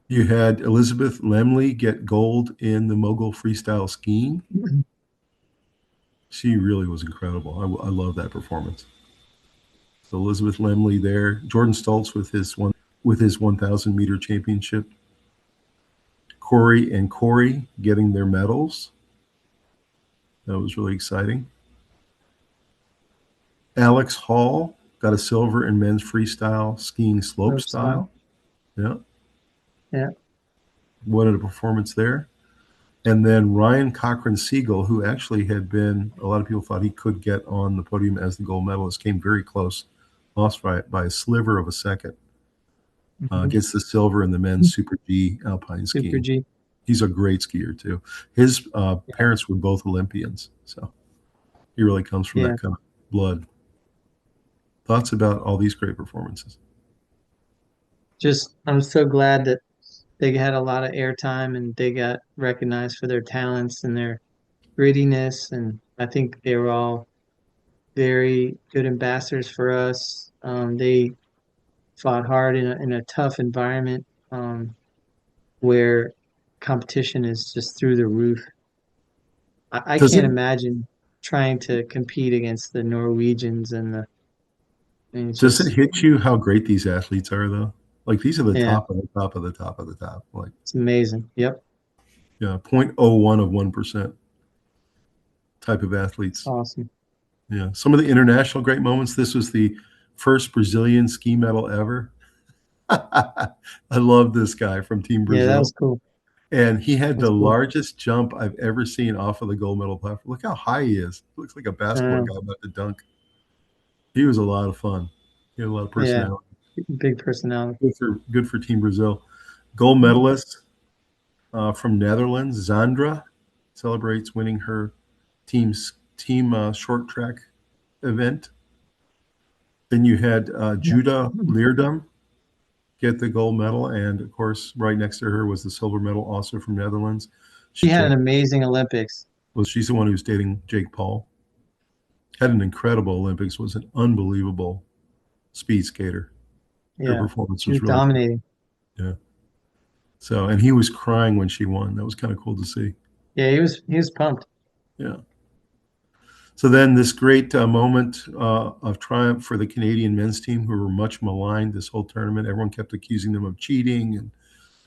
You had Elizabeth Lemley get gold in the mogul freestyle skiing. She really was incredible. I love that performance. So Elizabeth Lemley there, Jordan Stoltz with his 1,000-meter championship. Corey and Corey getting their medals. That was really exciting. Alex Hall got a silver in men's freestyle skiing slope Hope so. style. Yeah, Yeah. what a performance there. And then Ryan Cochran Siegel, who actually had been, a lot of people thought he could get on the podium as the gold medalist, came very close, lost by a sliver of a second. Gets the silver in the men's Super G alpine Super skiing. G. He's a great skier too. His Yeah. parents were both Olympians, so he really comes from Yeah. that kind of blood. Thoughts about all these great performances? Just, I'm so glad that they had a lot of airtime and they got recognized for their talents and their grittiness. And I think they were all very good ambassadors for us. They fought hard in a tough environment where competition is just through the roof. I Does can't it imagine trying to compete against the Norwegians and it's does it just, hit you how great these athletes are though? Like these are the yeah, top of the top of the top of the top. Like it's amazing. Yep. yeah, 0.01 of 1% type of It's athletes. awesome. Yeah. Some of the international great moments. This was the first Brazilian ski medal ever. I love this guy from Team Yeah, that Brazil. was cool. And he had That's the cool. largest jump I've ever seen off of the gold medal platform. Look how high he is. Looks like a basketball guy about to dunk. He was a lot of fun. He had a lot of Yeah, personality. big personality. Good for Team Brazil. Gold medalist from Netherlands, Zandra, celebrates winning her team short track event. Then you had Judah Leerdam get the gold medal, and of course, right next to her was the silver medal, also from Netherlands. She had an amazing Olympics. Well, she's the one who's dating Jake Paul. Had an incredible Olympics. Was an unbelievable speed skater. Her Yeah, performance she was was really dominating. cool. Yeah. So, and he was crying when she won. That was kind of cool to see. Yeah, he was pumped. Yeah. So then this great moment of triumph for the Canadian men's team, who were much maligned this whole tournament. Everyone kept accusing them of cheating and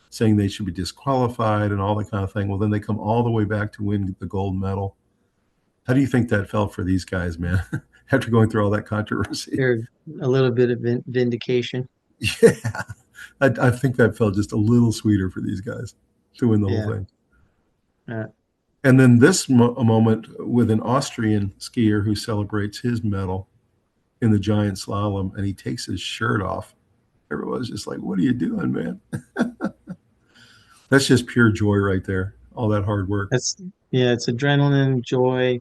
saying they should be disqualified and all that kind of thing. Well, then they come all the way back to win the gold medal. How do you think that felt for these guys, man? After going through all that controversy. There's a little bit of vindication. Yeah. I think that felt just a little sweeter for these guys to win the whole Yeah. thing. Yeah. And then this moment with an Austrian skier who celebrates his medal in the giant slalom, and he takes his shirt off. Everyone's just like, what are you doing, man? That's just pure joy right there. All that hard work. It's adrenaline, joy,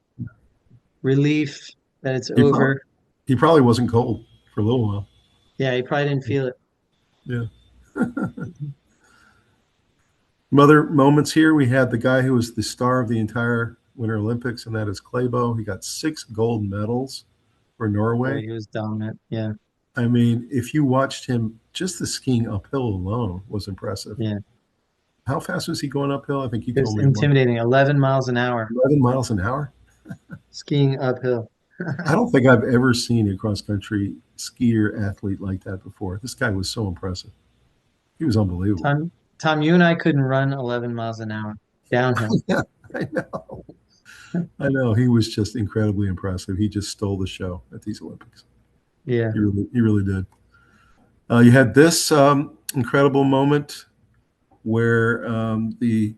relief that it's He probably, over. he probably wasn't cold for a little while. Yeah, he probably didn't feel it. Yeah. Some other moments here. We had the guy who was the star of the entire Winter Olympics, and that is Klæbo. He got 6 gold medals for Norway. He was dominant. Yeah. I mean, if you watched him, just the skiing uphill alone was impressive. Yeah. How fast was he going uphill? I think you It was told me. intimidating. 11 miles an hour 11 miles an hour? skiing uphill. I don't think I've ever seen a cross-country skier athlete like that before. This guy was so impressive. He was unbelievable. Tom, you and I couldn't run 11 miles an hour downhill. Yeah, I know. I know. He was just incredibly impressive. He just stole the show at these Olympics. Yeah. He really did. You had this incredible moment where the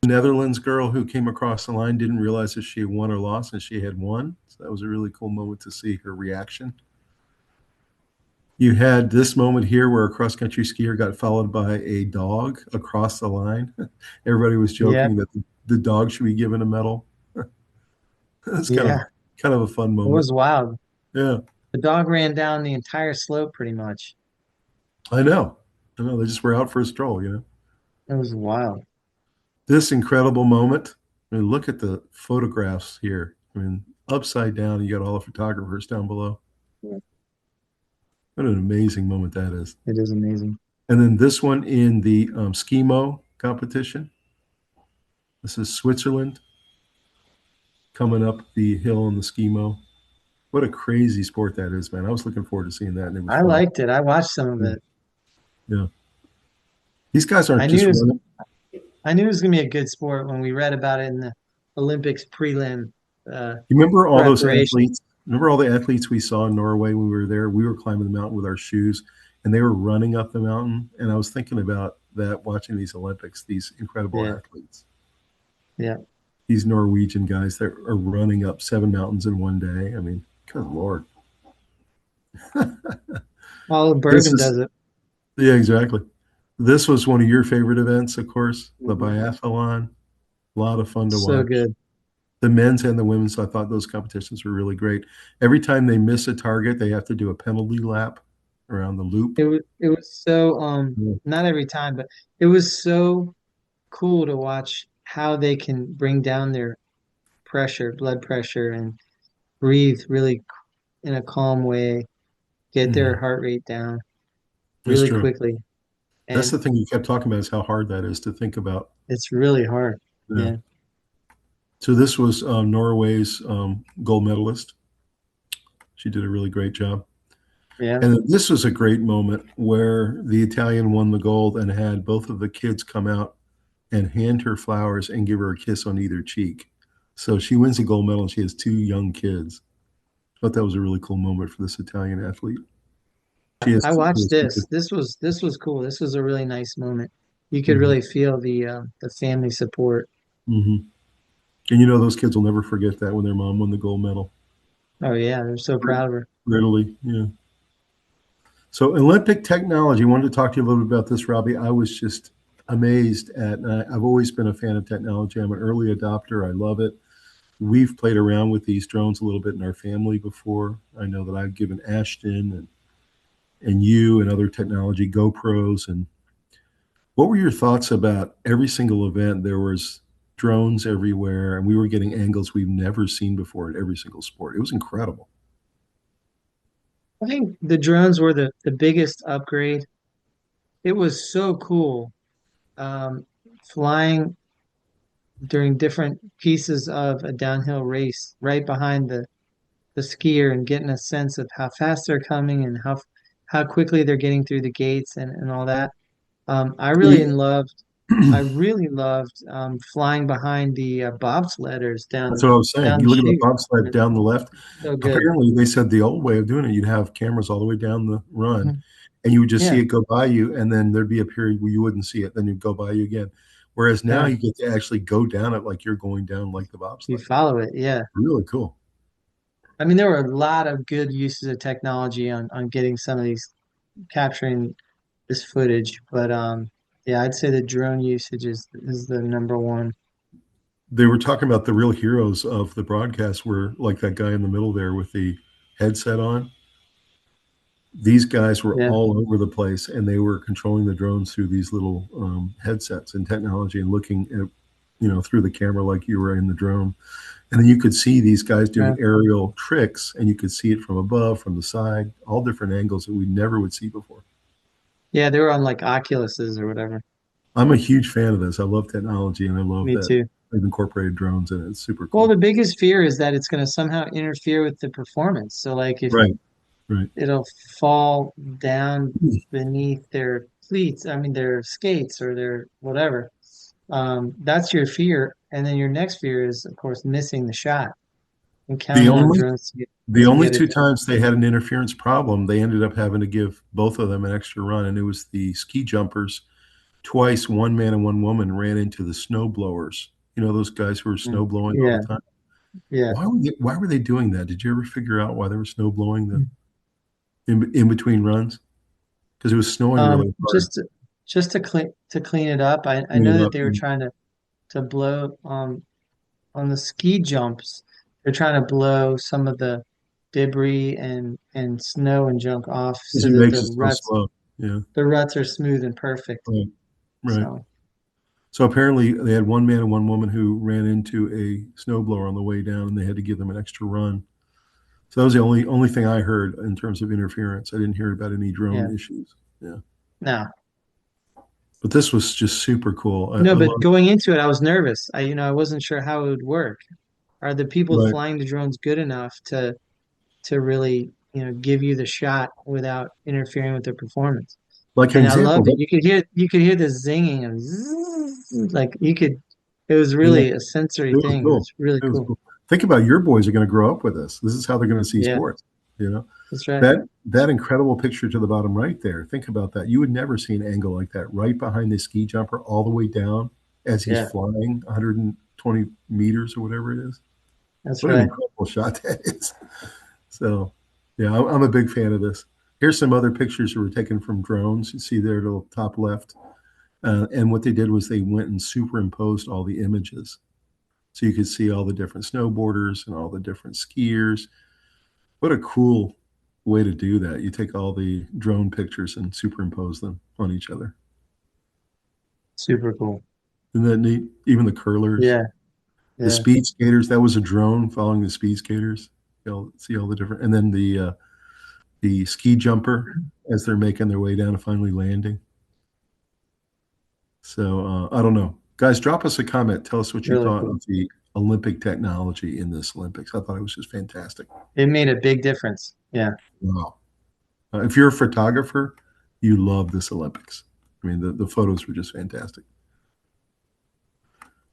Netherlands girl who came across the line didn't realize if she had won or lost, and she had won. So that was a really cool moment to see her reaction. You had this moment here where a cross-country skier got followed by a dog across the line. Everybody was joking that the dog should be given a medal. It's kind of a fun moment. It was wild. Yeah. The dog ran down the entire slope pretty much. I know. They just were out for a stroll, you know. It was wild. This incredible moment. I mean, look at the photographs here. I mean, upside down, you got all the photographers down below. Yeah. What an amazing moment that is. It is amazing. And then this one in the skimo competition. This is Switzerland coming up the hill in the skimo. What a crazy sport that is, man. I was looking forward to seeing that. And it was fun. Liked it. I watched some of it. Yeah. These guys aren't just running. I knew it was going to be a good sport when we read about it in the Olympics prelim. You remember all those athletes? Remember all the athletes we saw in Norway when we were there? We were climbing the mountain with our shoes, and they were running up the mountain. And I was thinking about that watching these Olympics, these incredible athletes. Yeah. These Norwegian guys that are running up 7 mountains in one day. I mean, good Lord. All of Bergen does it. Yeah, exactly. This was one of your favorite events, of course, the Mhm. biathlon. A lot of fun to So watch. good. The men's and the women's, I thought those competitions were really great. Every time they miss a target, they have to do a penalty lap around the loop. It was so Yeah. not every time, but it was so cool to watch how they can bring down their pressure, blood pressure, and breathe really in a calm way, get their Mhm. heart rate down That's really true. quickly. That's And the thing you kept talking about is how hard that is to think about. it's really hard. Yeah. Yeah. So this was Norway's gold medalist. She did a really great job. Yeah. And this was a great moment where the Italian won the gold and had both of the kids come out and hand her flowers and give her a kiss on either cheek. So she wins the gold medal and she has two young kids. I thought that was a really cool moment for this Italian athlete. She has I two watched kids. this. This was cool. This was a really nice moment. You could Mhm. really feel the family support. Mhm. And you know those kids will never forget that when their mom won the gold medal. Oh yeah, they're so proud of her. Literally, yeah. So Olympic technology. I wanted to talk to you a little bit about this, Robbie. I was just amazed at. I've always been a fan of technology. I'm an early adopter. I love it. We've played around with these drones a little bit in our family before. I know that I've given Ashton and you and other technology GoPros. And what were your thoughts about every single event? There was drones everywhere, and we were getting angles we've never seen before at every single sport. It was incredible. I think the drones were the biggest upgrade. It was so cool, um, flying during different pieces of a downhill race right behind the skier and getting a sense of how fast they're coming and how quickly they're getting through the gates and all that. I really Yeah. loved I really loved flying behind the bobsledders That's what I was saying. down You the look at the chute. bobsled down the left. So good. Apparently, they said the old way of doing it, you'd have cameras all the way down the run, Mhm. and you would just see Yeah, it go by you, and then there'd be a period where you wouldn't see it, then you'd go by you again. Whereas now yeah. you get to actually go down it like you're going down like the You bobsled. follow it. Yeah. Really cool. I mean, there were a lot of good uses of technology on getting some of these capturing this footage, but yeah, I'd say the drone usage is the number one. They were talking about the real heroes of the broadcast were like that guy in the middle there with the headset on. These guys were Yeah, all over the place, and they were controlling the drones through these little headsets and technology and looking at, through the camera like you were in the drone. And then you could see these guys yeah, doing aerial tricks, and you could see it from above, from the side, all different angles that we never would see before. yeah. They were on like Oculuses or whatever. I'm a huge fan of this. I love technology, and I love Me that too. they've incorporated drones in it. It's super Well, cool. the biggest fear is that it's going to somehow interfere with the performance. So, like, if Right, right. it'll fall down beneath their cleats, I mean, their skates or their whatever, that's your fear. And then your next fear is, of course, missing the shot and The counting on only drones the to only get it two done. times they had an interference problem, they ended up having to give both of them an extra run, and it was the ski jumpers. Twice, one man and one woman ran into the snow blowers. You know those guys who were snow blowing all Yeah, the time. yeah. Why were they doing that? Did you ever figure out why they were snow blowing in between runs? Because it was snowing really hard. Just to clean it up. I Clean know it that up. they were trying to blow on the ski jumps. They're trying to blow some of the debris and snow and junk off Because so it that makes it so slow. Yeah, the ruts are smooth and perfect. right, right. So So apparently they had one man and one woman who ran into a snowblower on the way down, and they had to give them an extra run. So that was the only thing I heard in terms of interference. I didn't hear about any yeah. drone issues. Yeah, Now, but this was just super cool. I no, but love. going into it, I was nervous. I wasn't sure how it would work. Are the people Right, flying the drones good enough to really, give you the shot without interfering with the performance? like an And I example, loved it. but You could hear the zinging and like you could. It was yeah, really a sensory it was thing. It cool. was really It was cool. cool. Think about your boys are going to grow up with this. This is how they're going to see Yeah, sports. You know that's right. that incredible picture to the bottom right there. Think about that. You would never see an angle like that right behind the ski jumper, all the way down as he's Yeah, flying 120 meters or whatever it is. that's What an right. incredible shot that is. So, yeah, I'm a big fan of this. Here's some other pictures that were taken from drones. You see there to the top left. And what they did was they went and superimposed all the images. So you could see all the different snowboarders and all the different skiers. What a cool way to do that. You take all the drone pictures and superimpose them on each other. Super cool. Isn't that neat? Even the curlers. Yeah. The speed skaters, that was a drone following the speed skaters. You'll see all the different, and then the ski jumper as they're making their way down and finally landing. So I don't know. Guys, drop us a comment. Tell us what you thought of the Olympic technology in this Olympics. I thought it was just fantastic. It made a big difference. Yeah. Wow. If you're a photographer, you love this Olympics. I mean, the photos were just fantastic.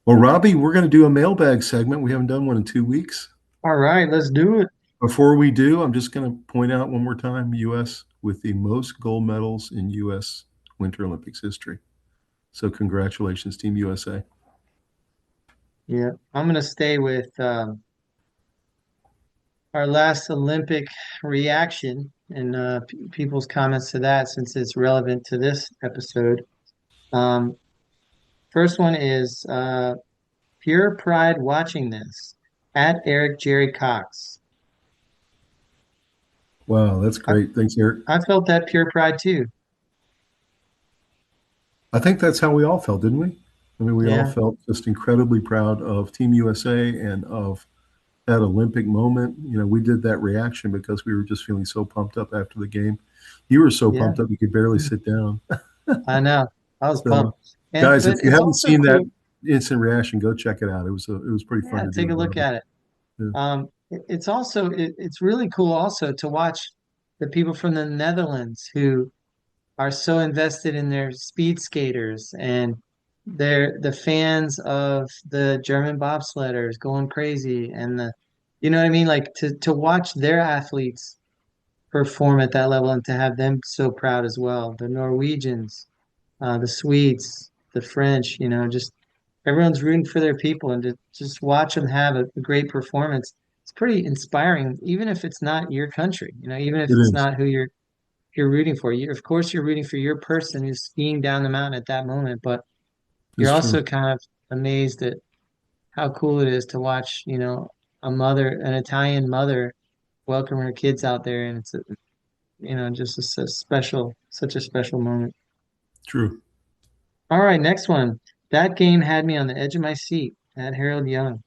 Well, Robbie, we're going to do a mailbag segment. We haven't done one in 2 weeks. All right, let's do it. Before we do, I'm just going to point out one more time, U.S. with the most gold medals in U.S. Winter Olympics history. So congratulations, Team USA. Yeah, I'm going to stay with our last Olympic reaction and people's comments to that since it's relevant to this episode. First one is pure pride watching this at Eric Jerry Cox. Wow, that's great. Thanks, Eric. I felt that pure pride too. I think that's how we all felt, didn't we? I mean, we all felt just incredibly proud of Team USA and of that Olympic moment. You know, we did that reaction because we were just feeling so pumped up after the game. You were so pumped up you could barely sit down. I know. I was pumped. Guys, if you haven't seen that instant reaction, go check it out. It was pretty fun to take a look at it. Yeah. It's really cool also to watch the people from the Netherlands who are so invested in their speed skaters, and they're the fans of the German bobsledders going crazy, and you know what I mean? Like to watch their athletes perform at that level and to have them so proud as well. The Norwegians, the Swedes, the French, you know, just everyone's rooting for their people, and to just watch them have a great performance. It's pretty inspiring, even if it's not your country, you know, even if it's not who you're rooting for. Of course, you're rooting for your person who's skiing down the mountain at that moment, but you're also kind of amazed at how cool it is to watch, you know, an Italian mother welcome her kids out there, and it's such a special moment. True. All right, next one. That game had me on the edge of my seat. At Harold Young.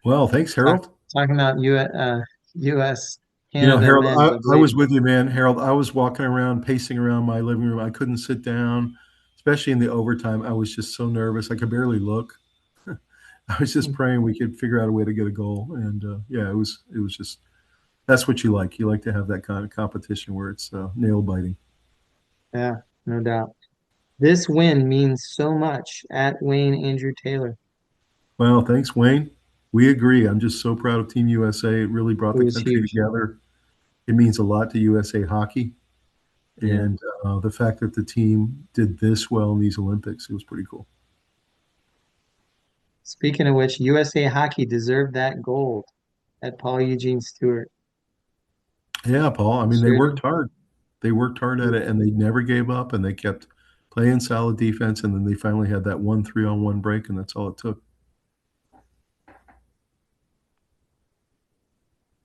Well, thanks, Harold. Talking about U.S. You know, Harold, I was with you, man. Harold, I was walking around, pacing around my living room. I couldn't sit down, especially in the overtime. I was just so nervous. I could barely look. I was just praying we could figure out a way to get a goal. And it was just, that's what you like. You like to have that kind of competition where it's nail biting. Yeah, no doubt. This win means so much at Wayne Andrew Taylor. Well, thanks, Wayne. We agree. I'm just so proud of Team USA. It really brought the country together. It means a lot to USA hockey. And the fact that the team did this well in these Olympics, it was pretty cool. Speaking of which, USA hockey deserved that gold at Paul Eugene Stewart. Yeah, Paul. I mean, they worked hard. They worked hard at it, and they never gave up, and they kept playing solid defense, and then they finally had that 1 3-on-1 break, and that's all it took.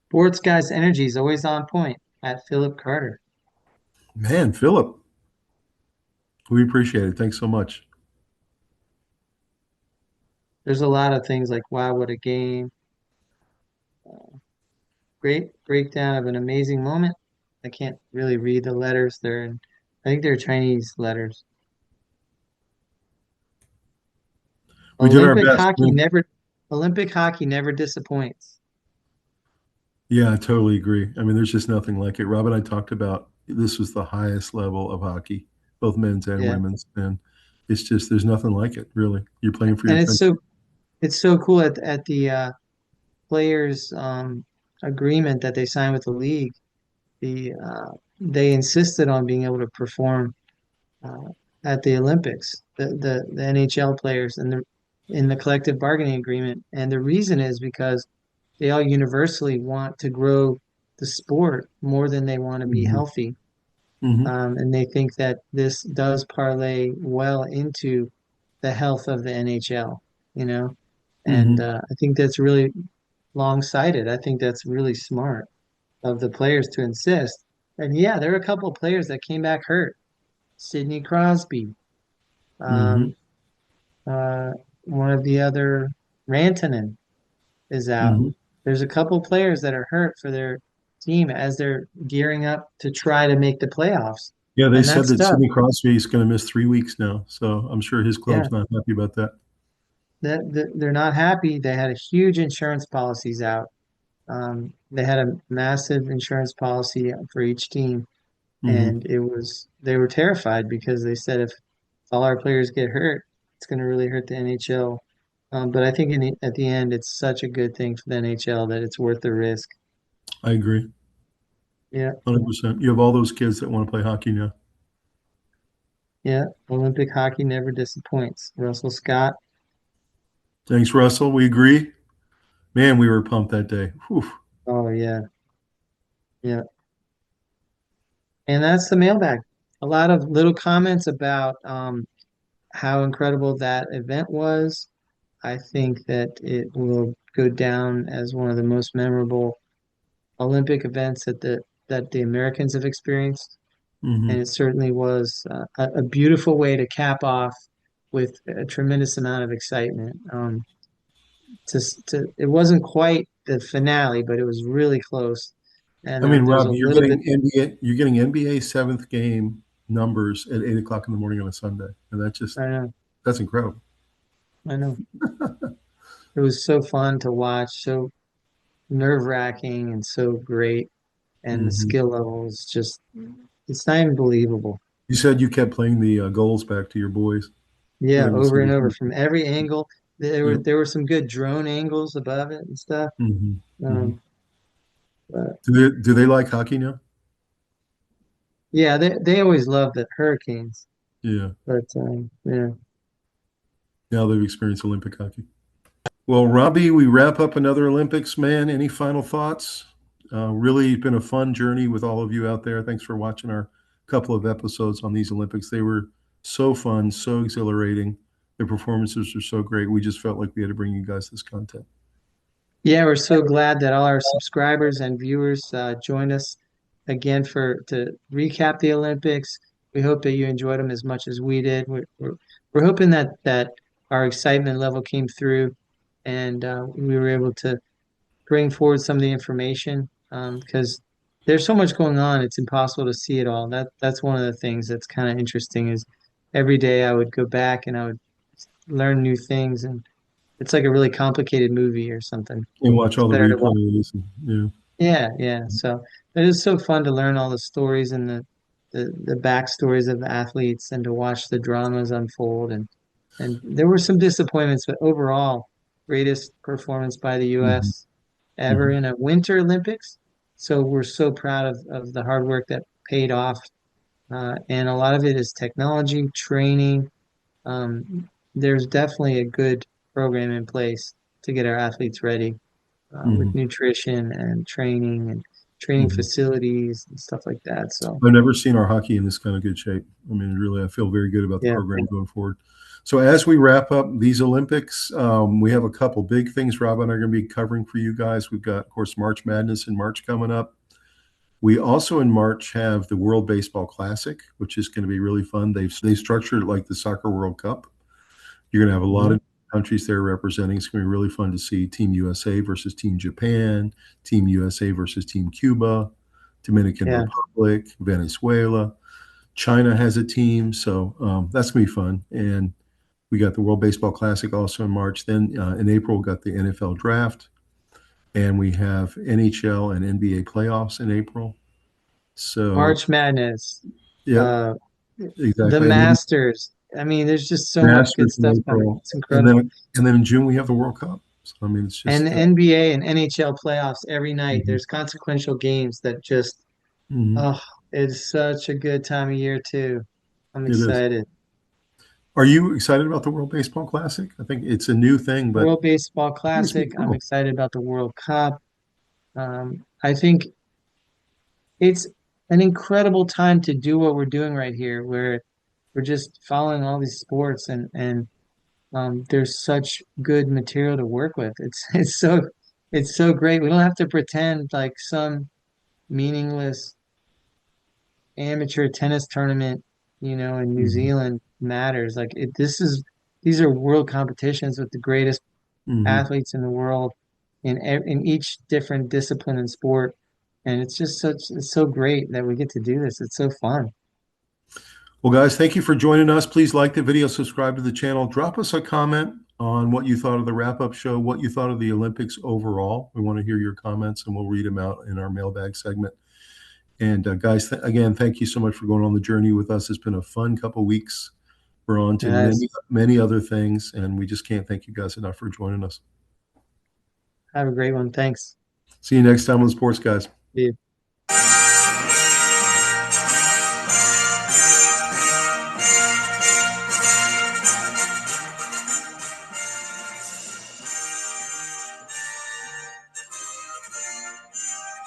Sports Guyz energy is always on point at Philip Carter. Man, Philip, we appreciate it. Thanks so much. There's a lot of things like, wow, what a game. Great breakdown of an amazing moment. I can't really read the letters there. I think they're Chinese letters. We did our best. Olympic hockey never disappoints. Yeah, I totally agree. I mean, there's just nothing like it. Rob and I talked about this was the highest level of hockey, both men's and women's, and it's just there's nothing like it, really. You're playing for your country. It's so cool at the players' agreement that they signed with the league. They insisted on being able to perform at the Olympics. The NHL players and in the collective bargaining agreement, and the reason is because they all universally want to grow the sport more than they want to be Hmm. healthy. Hmm. And they think that this does parlay well into the health of the NHL, you know? And Hmm. I think that's really long-sighted. I think that's really smart of the players to insist. And yeah, there are a couple of players that came back hurt. Sidney Crosby, Hmm. um, uh, one of the other, Rantanen is out. Hmm. There's a couple players that are hurt for their team as they're gearing up to try to make the playoffs. Yeah, they And said that's that tough. Sidney Crosby is going to miss 3 weeks now, so I'm sure his Yeah, club's not happy about that. that they're not happy. They had a huge insurance policies out. They had a massive insurance policy for each team, Hmm. and they were terrified because they said if all our players get hurt, it's going to really hurt the NHL. But I think at the end, it's such a good thing for the NHL that it's worth the risk. I agree, Yeah, 100%. You have all those kids that want to play hockey now. yeah. Olympic hockey never disappoints. Russell Scott. Thanks, Russell. We agree. Man, we were pumped that day. Whew. Oh yeah, yeah. And that's the mailbag. A lot of little comments about how incredible that event was. I think that it will go down as one of the most memorable Olympic events that the Americans have experienced, and Hmm. it certainly was a beautiful way to cap off with a tremendous amount of excitement. It wasn't quite the finale, but it was really close, and I mean, there's Rob, a little bit. You're getting NBA seventh game numbers at 8 o'clock in the morning on a Sunday, and I know, that's incredible. I know. It was so fun to watch, so nerve-wracking and so great, and the Hmm. skill level is just it's not even believable. You said you kept playing the goals back to your boys for Yeah, them to over see and the over from picture. every angle. Yep. There were some good drone angles above it and stuff. Hmm. Hmm. Um, but Do they like hockey now? yeah, they always loved the Hurricanes. Yeah. But yeah, Now they've experienced Olympic hockey. Well, Robbie, we wrap up another Olympics, man. Any final thoughts? Really been a fun journey with all of you out there. Thanks for watching our couple of episodes on these Olympics. They were so fun, so exhilarating. The performances were so great. We just felt like we had to bring you guys this content. yeah, we're so glad that all our subscribers and viewers joined us again for to recap the Olympics. We hope that you enjoyed them as much as we did. We're hoping that our excitement level came through, and we were able to bring forward some of the information because there's so much going on. It's impossible to see it all. That's one of the things that's kind of interesting is every day I would go back and I would learn new things, and it's like a really complicated movie or something. And watch It's all the better to watch. replays. Yeah. Yeah, yeah. So it is so fun to learn all the stories and the backstories of the athletes and to watch the dramas unfold and there were some disappointments, but overall, greatest performance by the Hmm. U.S. ever Hmm. in a Winter Olympics. So we're so proud of the hard work that paid off. And a lot of it is technology, training. There's definitely a good program in place to get our athletes ready with Hmm. nutrition and training Hmm. facilities and stuff like that. So I've never seen our hockey in this kind of good shape. I mean, really, I feel very good about the yeah, program going forward. So, as we wrap up these Olympics, we have a couple big things Rob and I are going to be covering for you guys. We've got, of course, March Madness in March coming up. We also in March have the World Baseball Classic, which is going to be really fun. They've structured it like the Soccer World Cup. You're going to have a lot mhm, of countries there representing. It's going to be really fun to see Team USA versus Team Japan, Team USA versus Team Cuba, Dominican yeah. Republic, Venezuela. China has a team, so that's going to be fun. And we got the World Baseball Classic also in March. Then in April, we got the NFL Draft, and we have NHL and NBA playoffs in April. So, March Madness, yep, uh, the exactly. And then Masters. I mean, there's just so much good Masters in stuff coming. April, It's and incredible. then in June we have the World Cup. So I mean, it's And just NBA and NHL playoffs every night. mhm, There's consequential games that just, mhm. oh, it's such a good time of year too. I'm It is. excited. Are you excited about the World Baseball Classic? I think it's a new thing, but World Baseball I think it's Classic. pretty I'm cool. excited about the World Cup. I think it's an incredible time to do what we're doing right here, where we're just following all these sports, and there's such good material to work with. It's so great. We don't have to pretend like some meaningless amateur tennis tournament, in New Mhm. Zealand matters. Like these are world competitions with the greatest Mhm. athletes in the world in each different discipline and sport. And it's so great that we get to do this. It's so fun. Well, guys, thank you for joining us. Please like the video, subscribe to the channel, drop us a comment on what you thought of the wrap-up show, what you thought of the Olympics overall. We want to hear your comments, and we'll read them out in our mailbag segment. And guys, again, thank you so much for going on the journey with us. It's been a fun couple weeks. We're on to Yes. many other things, and we just can't thank you guys enough for joining us. Have a great one. Thanks. See you next time on the Sports Guys. See you.